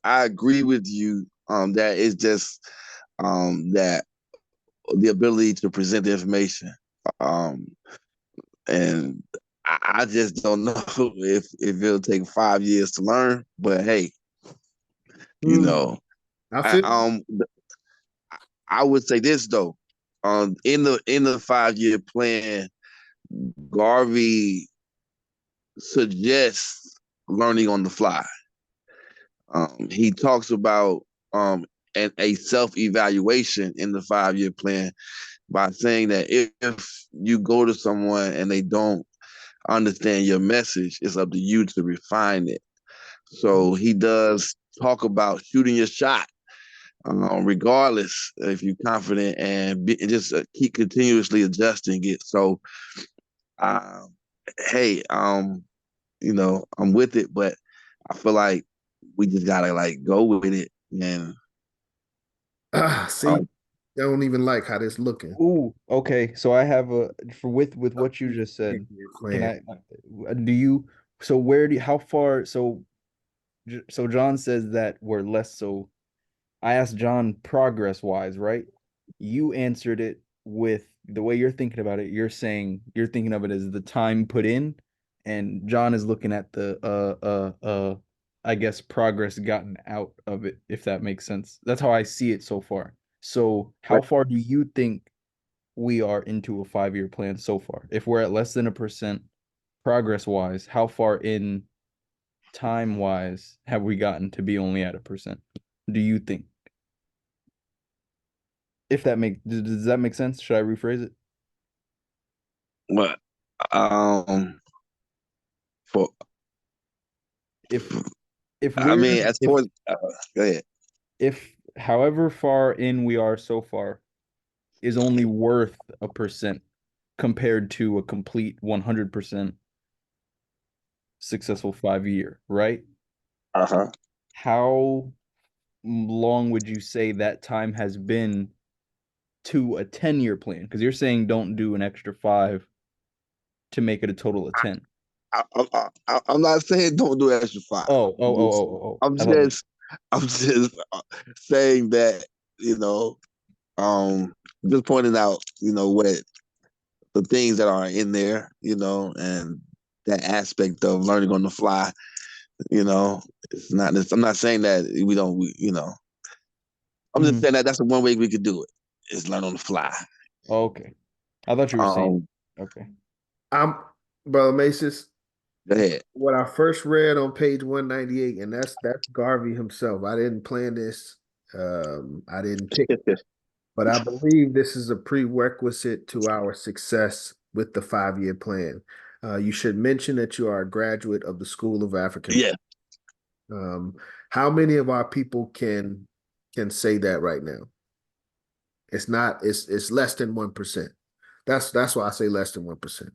agree with you. That is just that the ability to present the information. And I just don't know if it'll take 5 years to learn. But hey, I would say this though. In the 5-year plan, Garvey suggests learning on the fly. He talks about a self-evaluation in the 5-year plan by saying that if you go to someone and they don't understand your message, it's up to you to refine it. So he does talk about shooting your shot, regardless if you're confident, and just keep continuously adjusting it. So, hey, I'm with it, but I feel like we just gotta like go with it and I don't even like how this looking. Ooh, okay. So I have a for with what you just said. Can I do you so where do you, how far so John says that we're less so I asked John progress wise, right? You answered it with the way you're thinking about it. You're saying you're thinking of it as the time put in, and John is looking at the I guess progress gotten out of it, if that makes sense. That's how I see it so far. So how Right. far do you think we are into a 5-year plan so far? If we're at less than 1% progress wise, how far in time wise have we gotten to be only at 1%? Do you think? If that does that make sense? Should I rephrase it? But for If if I we're mean, as far as go ahead. if however far in we are so far is only worth 1% compared to a complete 100% successful 5-year, right? How long would you say that time has been to a 10-year plan? Because you're saying don't do an extra 5 to make it a total of 10. I'm not saying don't do extra 5. Oh. I'm just saying that, just pointing out, what the things that are in there, and that aspect of learning on the fly, I'm not saying that we don't, I'm just saying that that's the one way we could do it is learn on the fly. Okay. I thought you were saying, okay. Brother Maces, go ahead. What I first read on page 198, and that's Garvey himself. I didn't plan this. I didn't pick it, but I believe this is a prerequisite to our success with the 5-year plan. You should mention that you are a graduate of the School of African. Yeah. How many of our people can say that right now? It's not. It's less than 1%. That's why I say less than 1%.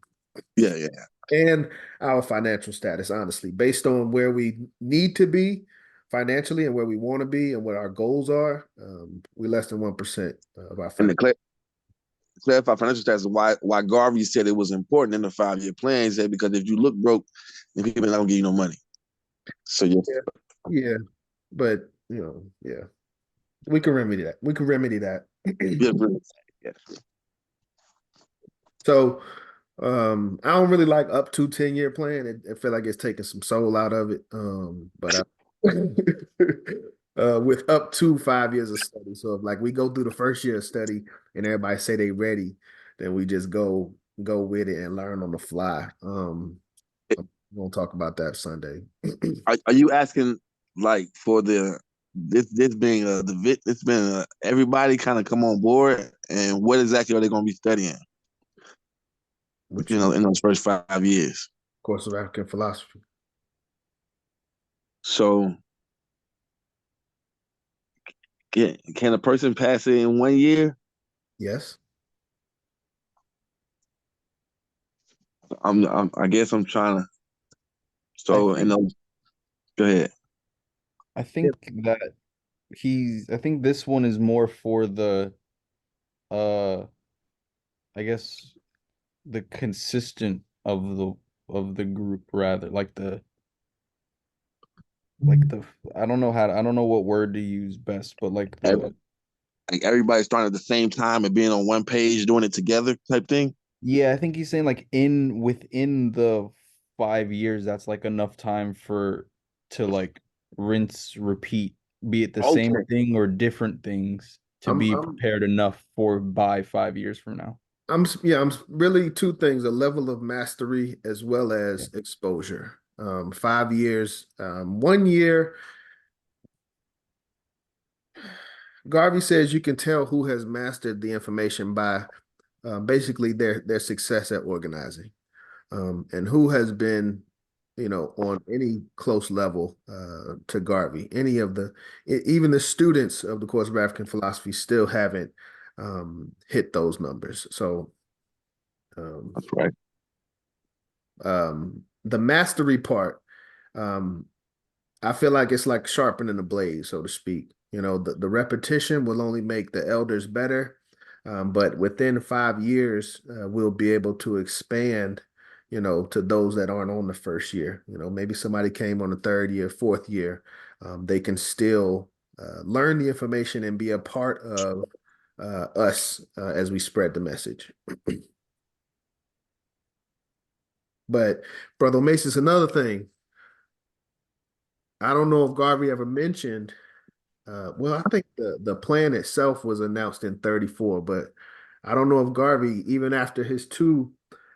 Yeah. And our financial status, honestly, based on where we need to be financially and where we want to be and what our goals are, we're less than 1% of our And financial. Clarify financial status, why Garvey said it was important in the 5-year plan. He said because if you look broke, then people are not gonna give you no money. So yeah, but yeah, we can remedy that. Yeah. So I don't really like up to 10-year plan. I feel like it's taking some soul out of it. But with up to 5 years of study. So if like we go through the first year of study and everybody say they ready, then we just go with it and learn on the fly. We'll talk about that Sunday. Are you asking like for this being it's been everybody kind of come on board, and what exactly are they going to be studying? In those first 5 years. Course of African philosophy. So can a person pass it in 1 year? Yes. I guess I'm trying to. So go ahead. I think that I think this one is more for the I guess the consistent of the group rather like the I don't know what word to use best, but like everybody starting at the same time and being on one page doing it together type thing. Yeah, I think he's saying like within the 5 years, that's like enough time to like rinse, repeat, be it the same thing or different things to be prepared enough by 5 years from now. I'm really two things: a level of mastery as well as exposure. 5 years, 1 year. Garvey says you can tell who has mastered the information by basically their success at organizing, and who has been, on any close level to Garvey. Even the students of the course of African philosophy still haven't hit those numbers. So that's right. The mastery part, I feel like it's like sharpening a blade, so to speak. You know, the repetition will only make the elders better. But within 5 years, we'll be able to expand, you know, to those that aren't on the first year. You know, maybe somebody came on the 3rd year, 4th year. They can still learn the information and be a part of us as we spread the message. But Brother Mason, another thing. I don't know if Garvey ever mentioned. Well, I think the plan itself was announced in 34, but I don't know if Garvey, even after his 2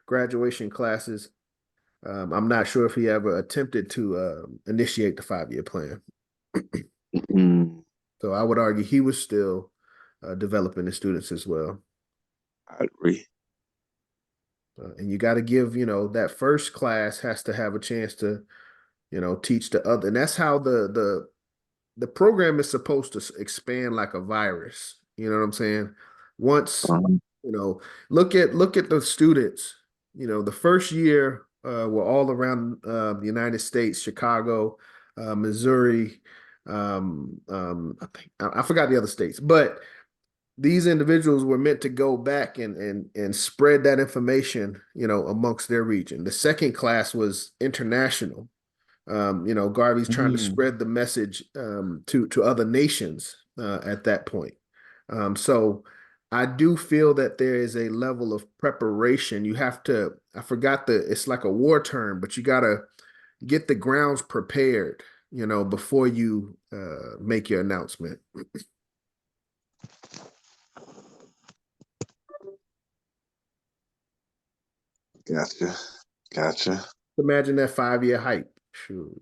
graduation classes, I'm not sure if he ever attempted to initiate the 5-year plan. So I would argue he was still developing the students as well. I agree. And you got to give, you know, that first class has to have a chance to, you know, teach the other. And that's how the program is supposed to expand like a virus. You know what I'm saying? Once, you know, look at the students, you know, the first year were all around the United States, Chicago, Missouri. I forgot the other states, but these individuals were meant to go back and spread that information, you know, amongst their region. The second class was international. You know, Garvey's trying to spread the message to other nations at that point. So I do feel that there is a level of preparation. You have to, I forgot it's like a war term, but you got to get the grounds prepared, you know, before you make your announcement. Gotcha. Imagine that 5-year hype. Shoot.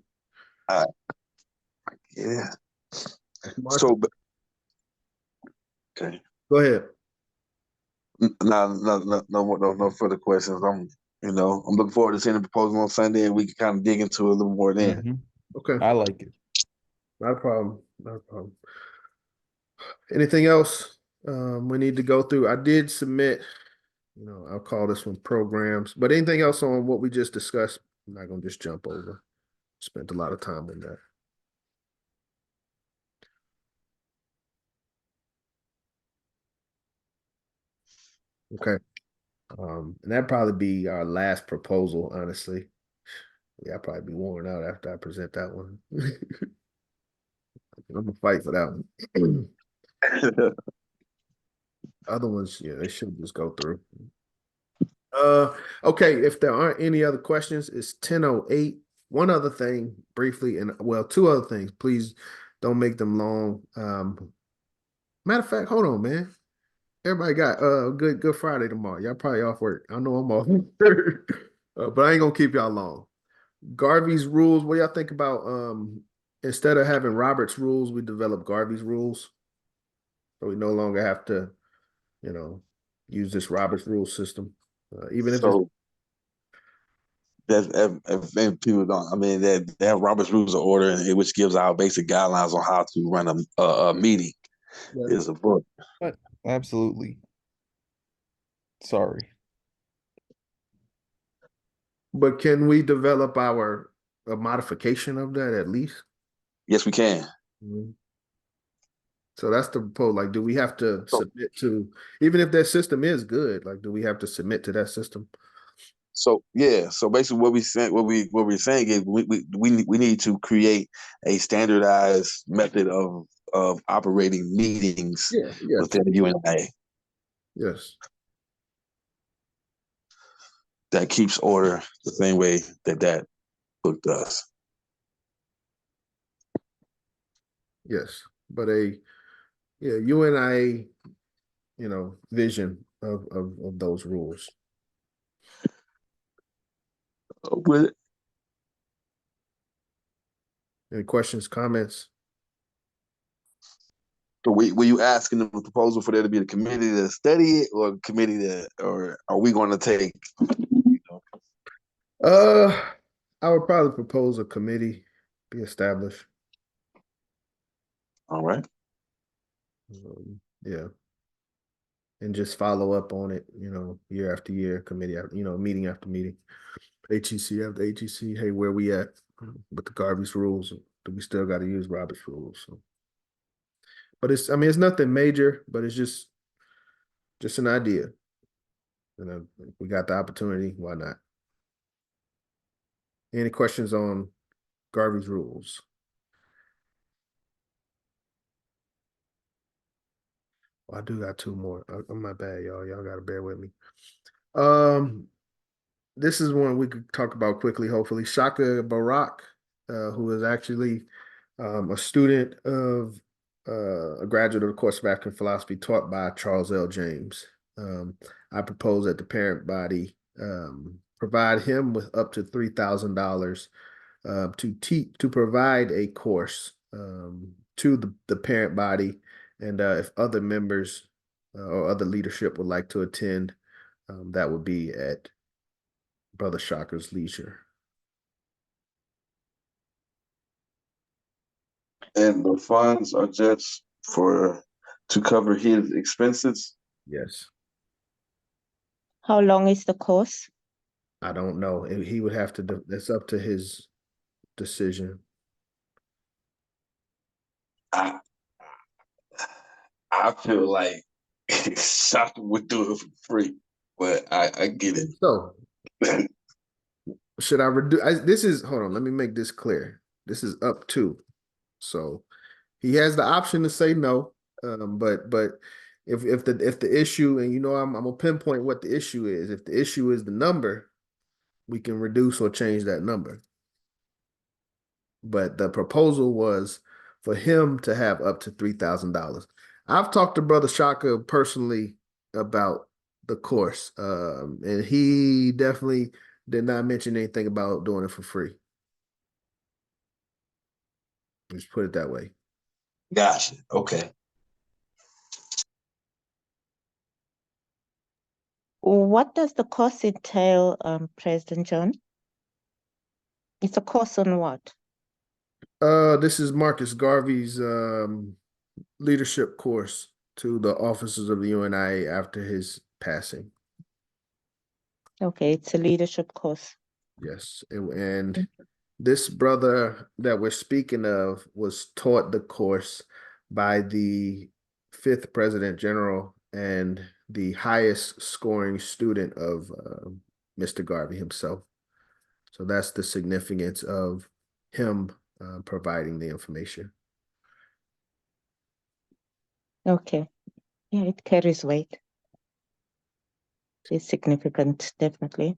Yeah. Martha, So, okay. go ahead. No further questions. I'm looking forward to seeing the proposal on Sunday, and we can kind of dig into it a little more then. Okay. I like it. Not a problem. Not a problem. Anything else we need to go through? I did submit, you know, I'll call this one programs, but anything else on what we just discussed? I'm not going to just jump over. Spent a lot of time on that. Okay. And that'd probably be our last proposal, honestly. Yeah, I'll probably be worn out after I present that one. I'm gonna fight for that one. Other ones, yeah, they should just go through. Okay, if there aren't any other questions, it's 10:08. One other thing briefly, and well, 2 other things. Please don't make them long. Matter of fact, hold on, man. Everybody got good Friday tomorrow. Y'all probably off work. I know I'm off. But I ain't gonna keep y'all long. Garvey's rules, what y'all think about instead of having Robert's rules, we develop Garvey's rules. So we no longer have to, you know, use this Robert's rule system. Even if So if people don't, I mean, they have Robert's Rules of Order, which gives our basic guidelines on how to run a meeting. Yeah. Is a book. Absolutely. Sorry. But can we develop a modification of that at least? Yes, we can. So that's the proposal. Like, do we have to submit to, even if that system is good, like, do we have to submit to that system? So yeah, so basically what we're saying is we need to create a standardized method of operating meetings within the UNIA. Yes. That keeps order the same way that book does. Yes. But UNIA, you know, vision of those rules. With it. Any questions, comments? So were you asking the proposal for there to be a committee to study it, or a committee or are we going to take? I would probably propose a committee be established. All right. Yeah. And just follow up on it, you know, year after year, committee, you know, meeting after meeting, HEC after HEC. Hey, where we at with the Garvey's rules? Do we still got to use Robert's rules? So. But it's, I mean, it's nothing major, but it's just an idea. And if we got the opportunity, why not? Any questions on Garvey's rules? Oh, I do got two more. I'm my bad, y'all. Y'all gotta bear with me. This is one we could talk about quickly, hopefully. Shaka Barak, who is actually a student of a graduate of the course of African philosophy taught by Charles L. James. I propose that the parent body provide him with up to $3,000 to provide a course to the parent body, and if other members or other leadership would like to attend, that would be at Brother Shaka's leisure. And the funds are just to cover his expenses. Yes. How long is the course? I don't know. He would have to, that's up to his decision. I feel like Shaka would do it for free, but I get it. So, should I reduce? This is, hold on, let me make this clear. This is up to. So, he has the option to say no, but if the issue, and you know, I'm gonna pinpoint what the issue is. If the issue is the number, we can reduce or change that number. But the proposal was for him to have up to $3,000. I've talked to Brother Shaka personally about the course, and he definitely did not mention anything about doing it for free. Let's put it that way. Gotcha. Okay. What does the course entail, President John? It's a course on what? This is Marcus Garvey's leadership course to the officers of the UNIA after his passing. Okay, it's a leadership course. Yes, and this brother that we're speaking of was taught the course by the 5th President General and the highest scoring student of Mr. Garvey himself. So that's the significance of him providing the information. Okay. Yeah, it carries weight. It's significant, definitely.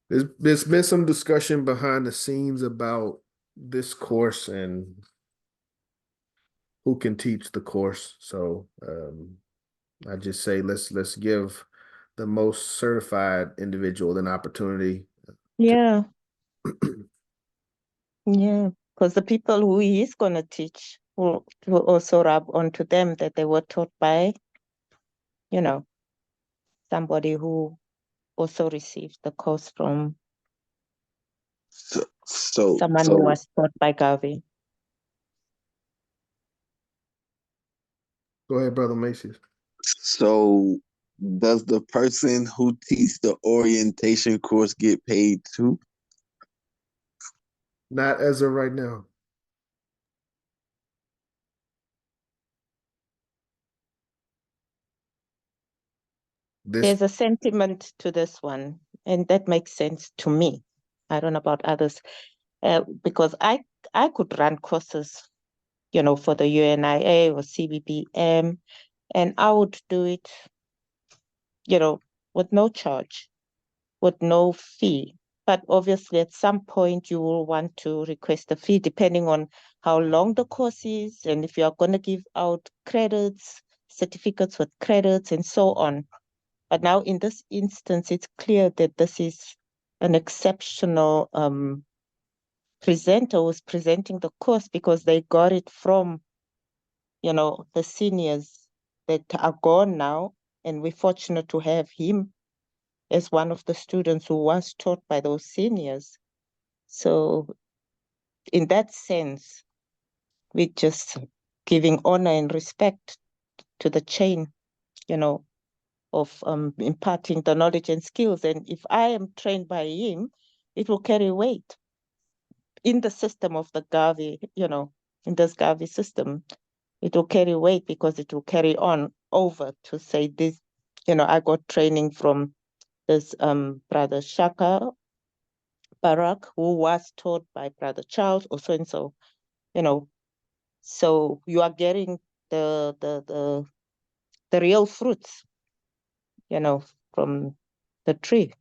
There's been some discussion behind the scenes about this course and who can teach the course. So I just say let's give the most certified individual an opportunity. Yeah. Yeah, because the people who he is going to teach will also rub onto them that they were taught by, you know, somebody who also received the course from someone who was taught by Garvey. Go ahead, Brother Macy's. So does the person who teaches the orientation course get paid too? Not as of right now. There's a sentiment to this one, and that makes sense to me. I don't know about others, because I could run courses, you know, for the UNIA or CBBM, and I would do it, you know, with no charge, with no fee. But obviously, at some point, you will want to request a fee depending on how long the course is, and if you are going to give out credits, certificates with credits, and so on. But now in this instance, it's clear that this is an exceptional presenter who's presenting the course because they got it from, you know, the seniors that are gone now. And we're fortunate to have him as one of the students who was taught by those seniors. So in that sense, we're just giving honor and respect to the chain, you know, of imparting the knowledge and skills. And if I am trained by him, it will carry weight in the system of the Garvey, you know, in this Garvey system. it will carry weight because it will carry on over to say this, I got training from this Brother Shaka Barak, who was taught by Brother Charles or so and so, so you are getting the real fruits, from the tree.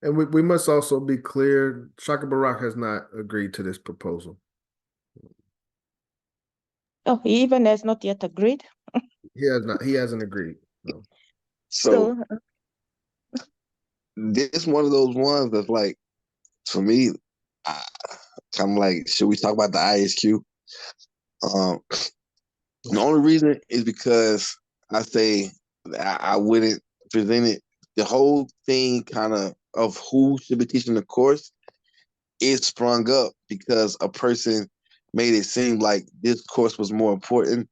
And we must also be clear, Shaka Barak has not agreed to this proposal. Oh, he even has not yet agreed. He hasn't agreed. No. So this one of those ones that's like, for me, kind of like, should we talk about the ISQ? The only reason is because I say I wouldn't present it. The whole thing of who should be teaching the course is sprung up because a person made it seem like this course was more important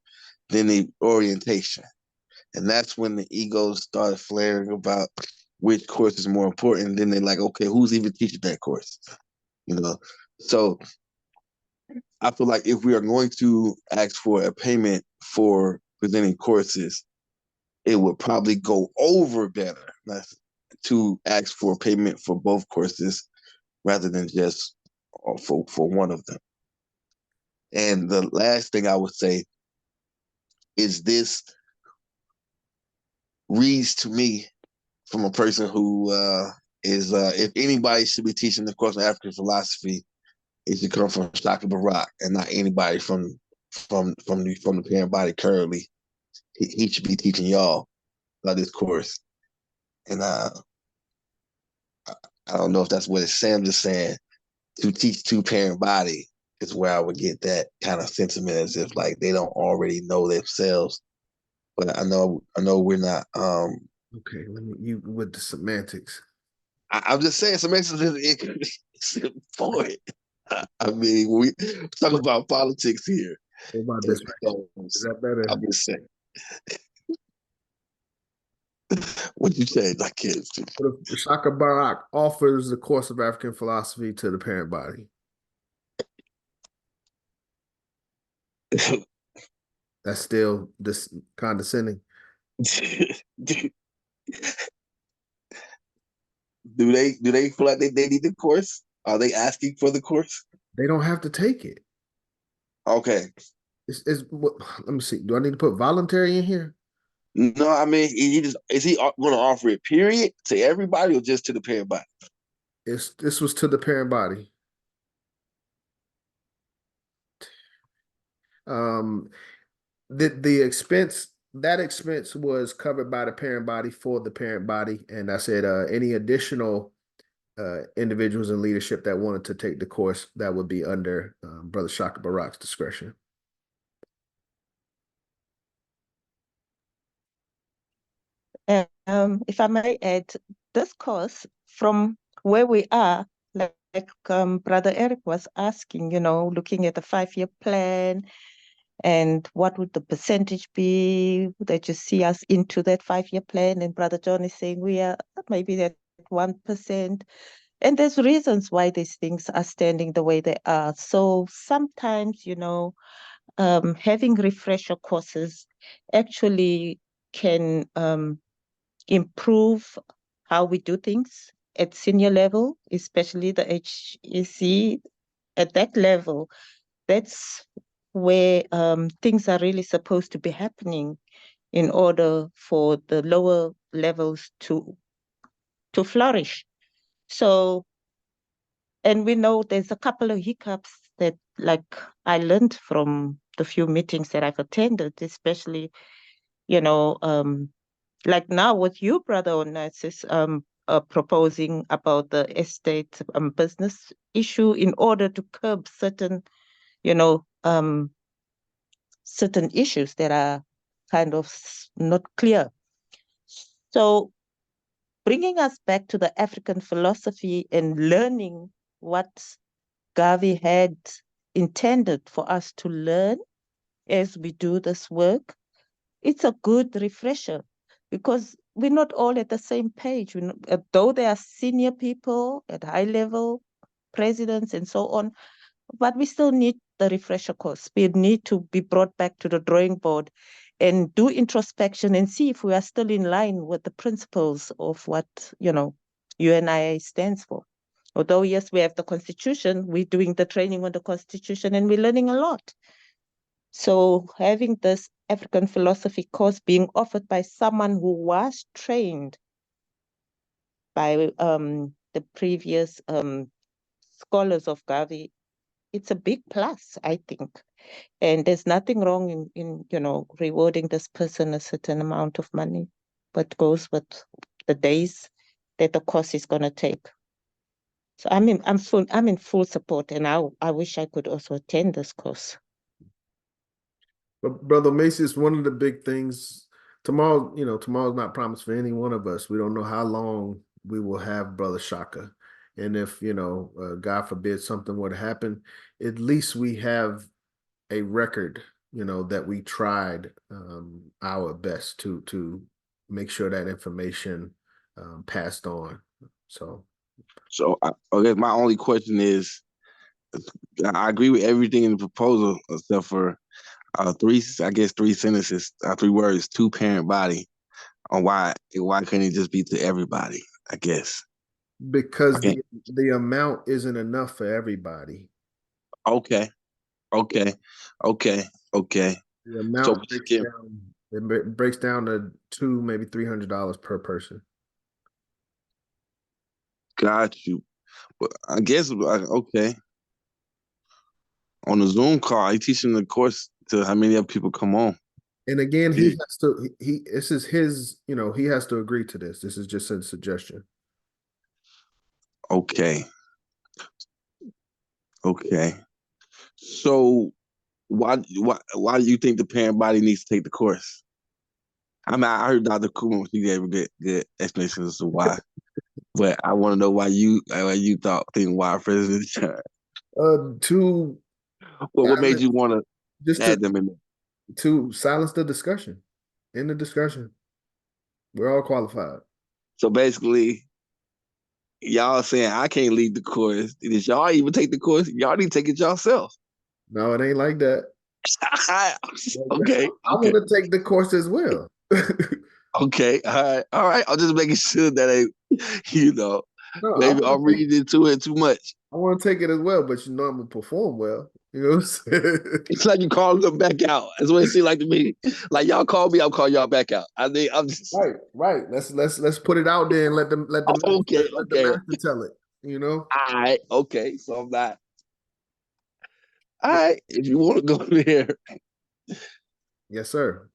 than the orientation. And that's when the egos started flaring about which course is more important. Then they're like, okay, who's even teaching that course? So I feel like if we are going to ask for a payment for presenting courses, it would probably go over better to ask for payment for both courses rather than just for one of them. And the last thing I would say is this reads to me from a person who is if anybody should be teaching the course of African philosophy, it should come from Shaka Barak and not anybody from the parent body currently. He should be teaching y'all about this course. And I don't know if that's what Sam just saying. To teach two parent body is where I would get that kind of sentiment, as if like they don't already know themselves. But I know we're not. Okay, you with the semantics. I'm just saying semantics is important. I mean, we talk about politics here. What about this? Is that better? I'm just saying. What you say? I can't. Shaka Barak offers the course of African philosophy to the parent body. That's still this condescending. Do they feel like they need the course? Are they asking for the course? They don't have to take it. Okay. Let me see. Do I need to put voluntary in here? No, I mean, is he going to offer it, period, to everybody or just to the parent body? This was to the parent body. The expense, that expense was covered by the parent body for the parent body, and I said any additional individuals in leadership that wanted to take the course, that would be under Brother Shaka Barak's discretion. If I may add, this course from where we are, like Brother Eric was asking, looking at the 5-year plan and what would the percentage be that you see us into that 5-year plan? And Brother John is saying we are maybe at 1%. And there's reasons why these things are standing the way they are. So sometimes, having refresher courses actually can improve how we do things at senior level, especially the HEC. At that level, that's where things are really supposed to be happening in order for the lower levels to flourish. So, and we know there's a couple of hiccups that, like, I learned from the few meetings that I've attended, especially, like now with you, Brother Onassis, proposing about the estate business issue in order to curb certain, certain issues that are kind of not clear. So bringing us back to the African philosophy and learning what Garvey had intended for us to learn as we do this work, it's a good refresher because we're not all at the same page. Though there are senior people at high level, presidents and so on, but we still need the refresher course. We need to be brought back to the drawing board and do introspection and see if we are still in line with the principles of what, UNIA stands for. Although, yes, we have the Constitution, we're doing the training on the Constitution and we're learning a lot. So having this African philosophy course being offered by someone who was trained by the previous scholars of Garvey, it's a big plus, I think. And there's nothing wrong in rewarding this person a certain amount of money, but goes with the days that the course is going to take. So I'm in full support, and I wish I could also attend this course. But Brother Macy, it's one of the big things. Tomorrow's not promised for any one of us. We don't know how long we will have Brother Shaka. And if, God forbid something were to happen, at least we have a record, that we tried our best to make sure that information passed on. So I guess my only question is, I agree with everything in the proposal except for three sentences, 3 words, two-parent body. On why couldn't it just be to everybody? I guess because the amount isn't enough for everybody. Okay. The amount breaks down to $200, maybe $300 per person. Got you. But I guess okay. On the Zoom call, he's teaching the course to how many other people come on. And again, he has to. This is his. He has to agree to this. This is just a suggestion. Okay. So why do you think the parent body needs to take the course? I mean, I heard Dr. Kuma, she gave a good explanation as to why, but I want to know why you think why President John. What made you want to add them in there? To silence the discussion. In the discussion, we're all qualified. So basically, y'all saying I can't lead the course. Did y'all even take the course? Y'all need to take it yourself. No, it ain't like that. Okay. I want to take the course as well. Okay. All right. I'm just making sure that maybe I'm reading into it too much. I want to take it as well, but I'm gonna perform well. You know what I'm saying? It's like you calling them back out. That's what it seems like to me. Like y'all call me, I'll call y'all back out. I'm just right. Let's put it out there and let the master tell it. All right. Okay. So I'm not. All right. If you want to go there. Yes, sir.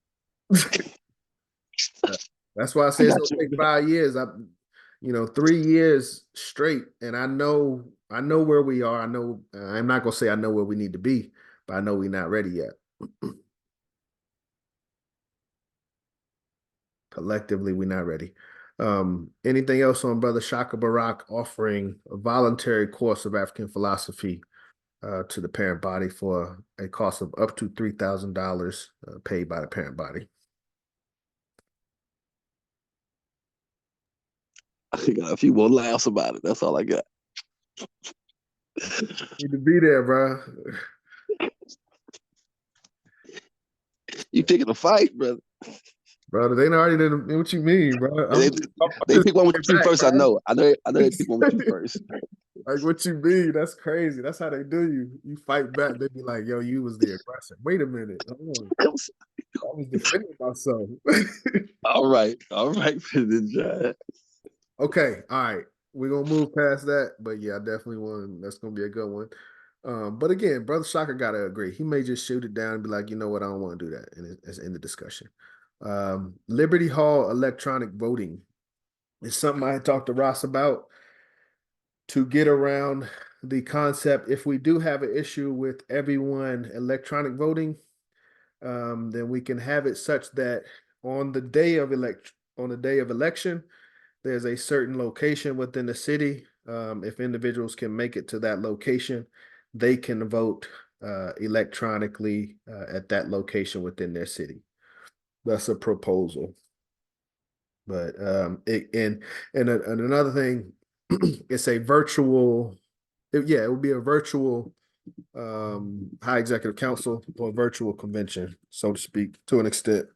That's why I say it's gonna take 5 years. 3 years straight, and I know where we are. I know I'm not gonna say I know where we need to be, but I know we're not ready yet. Collectively, we're not ready. Anything else on Brother Shaka Barak offering a voluntary course of African philosophy to the parent body for a cost of up to $3,000 paid by the parent body? I got a few more laughs about it. That's all I got. Need to be there, bro. You picking a fight, brother? Brother, they already did. What you mean, bro? They pick one with you first. Bro. I know they pick one with you first. Like, what you mean? That's crazy. That's how they do you. You fight back. They be like, "Yo, you was the aggressor." Wait a minute. I was defending myself. All right, President John. Okay, all right. We're gonna move past that, but yeah, I definitely want. That's gonna be a good one. But again, Brother Shaka gotta agree. He may just shoot it down and be like, you know what, I don't want to do that, and it's in the discussion. Liberty Hall electronic voting is something I had talked to Ross about to get around the concept. If we do have an issue with everyone electronic voting, then we can have it such that on the day of election, there's a certain location within the city. If individuals can make it to that location, they can vote electronically at that location within their city. That's a proposal. But and another thing, it's a virtual. It would be a virtual high executive council or virtual convention, so to speak, to an extent.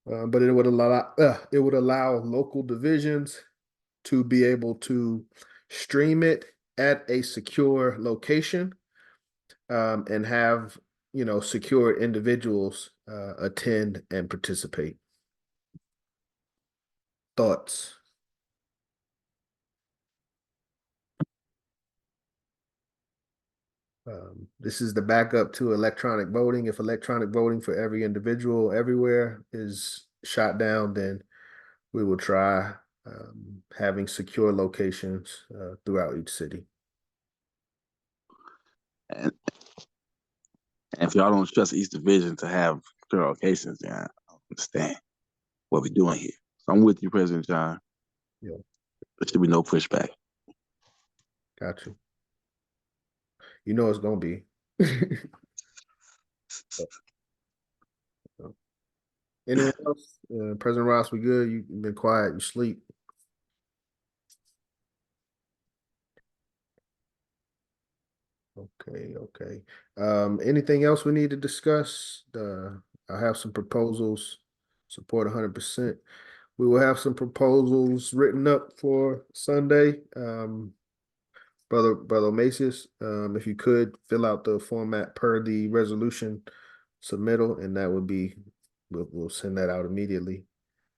But it would allow local divisions to be able to stream it at a secure location, and have, secure individuals attend and participate. Thoughts? This is the backup to electronic voting. If electronic voting for every individual everywhere is shot down, then we will try having secure locations throughout each city. And if y'all don't trust each division to have secure locations, then I don't understand what we're doing here. So I'm with you, President John. Yeah. There should be no pushback. Got you. You know it's gonna be. Anyone else? President Ross, we good? You've been quiet. You sleep. Okay. Anything else we need to discuss? I have some proposals. Support 100%. We will have some proposals written up for Sunday. Brother Macias, if you could fill out the format per the resolution submittal, and that would be, we'll send that out immediately.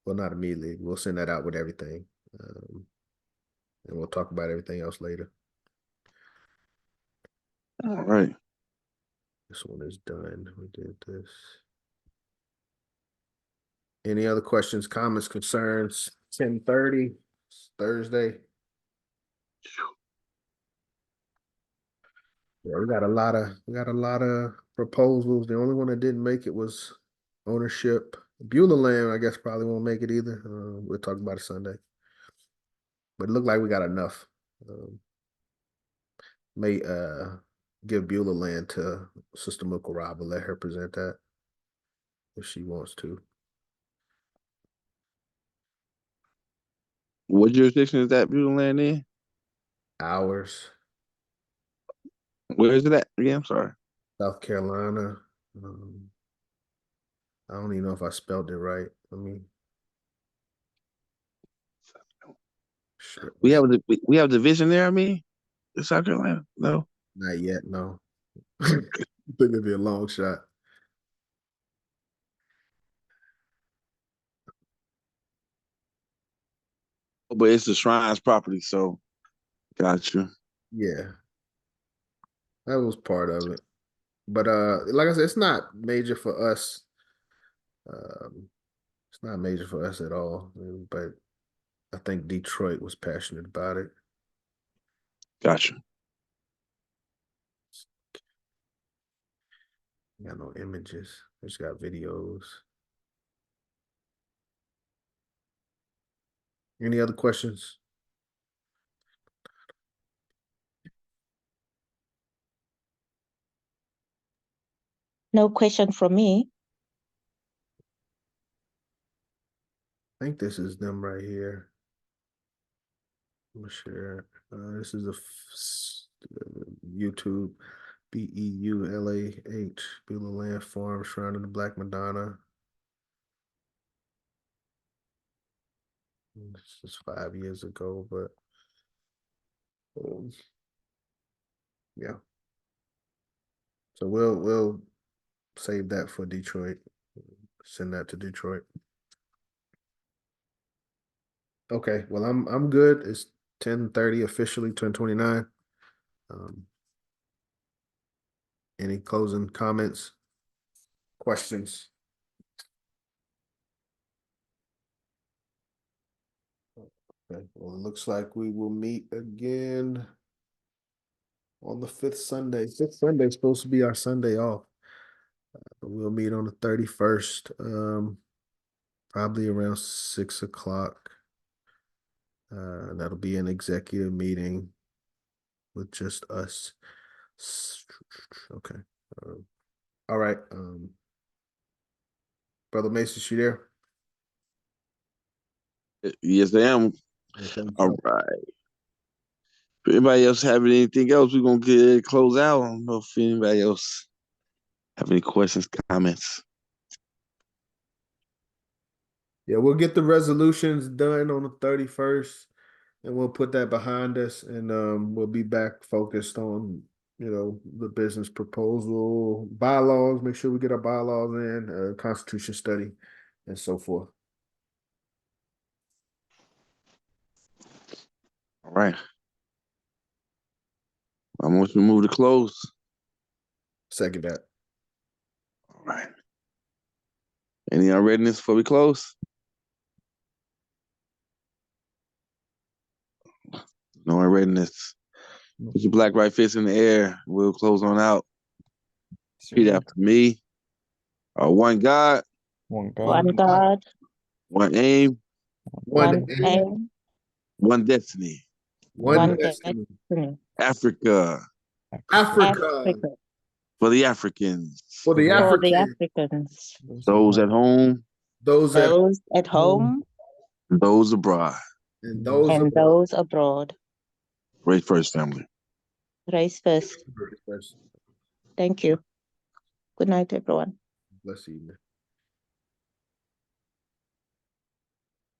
Well, not immediately. We'll send that out with everything, and we'll talk about everything else later. All right. This one is done. We did this. Any other questions, comments, concerns? 10:30, Thursday. Yeah, we got a lot of proposals. The only one that didn't make it was ownership. Beulah Land, I guess, probably won't make it either. We'll talk about it Sunday. But it looked like we got enough. May give Beulah Land to Sister Mukaraba, let her present that if she wants to. What jurisdiction is that Beulah Land in? Ours, Where is it at? Yeah, I'm sorry. South Carolina. I don't even know if I spelled it right. Sure. We have a division there. I mean, in South Carolina. No, Not yet. No. I think it'd be a long shot. but it's the Shrines property. So, got you. Yeah, that was part of it. But like I said, it's not major for us. It's not major for us at all. But I think Detroit was passionate about it. Got you. Got no images. Just got videos. Any other questions? No question from me. I think this is them right here. I'm sure. This is YouTube. BEULAH, Beulah Land Farm, Shrine of the Black Madonna. This is 5 years ago, but yeah. So we'll save that for Detroit. Send that to Detroit. Okay, well I'm good. It's 10:30 officially, 10:29. Any closing comments, questions? Okay, well, it looks like we will meet again on the 5th Sunday. 5th Sunday is supposed to be our Sunday off. We'll meet on the 31st, probably around 6 o'clock. That'll be an executive meeting with just us. Okay. All right. Brother Mason, you there? Yes, I am. Okay. All right. If anybody else have anything else, we're gonna get close out. I don't know if anybody else have any questions, comments. Yeah, we'll get the resolutions done on the 31st, and we'll put that behind us, and we'll be back focused on, the business proposal, bylaws, make sure we get our bylaws in, constitution study, and so forth. All right. I'm going to move to close. Second that. All right. Any unreadiness before we close? No unreadiness. Put your black right fist in the air. We'll close on out. Repeat after me. One God. One One God, One aim. one aim, One destiny. One one destiny. destiny. Africa. Africa. For the Africans. For the For the Africans. Africans, Those at home. Those at those at home, Those abroad. and those and abroad. those abroad. Race first, family. Race first. Thank you. Good night, everyone. Bless you.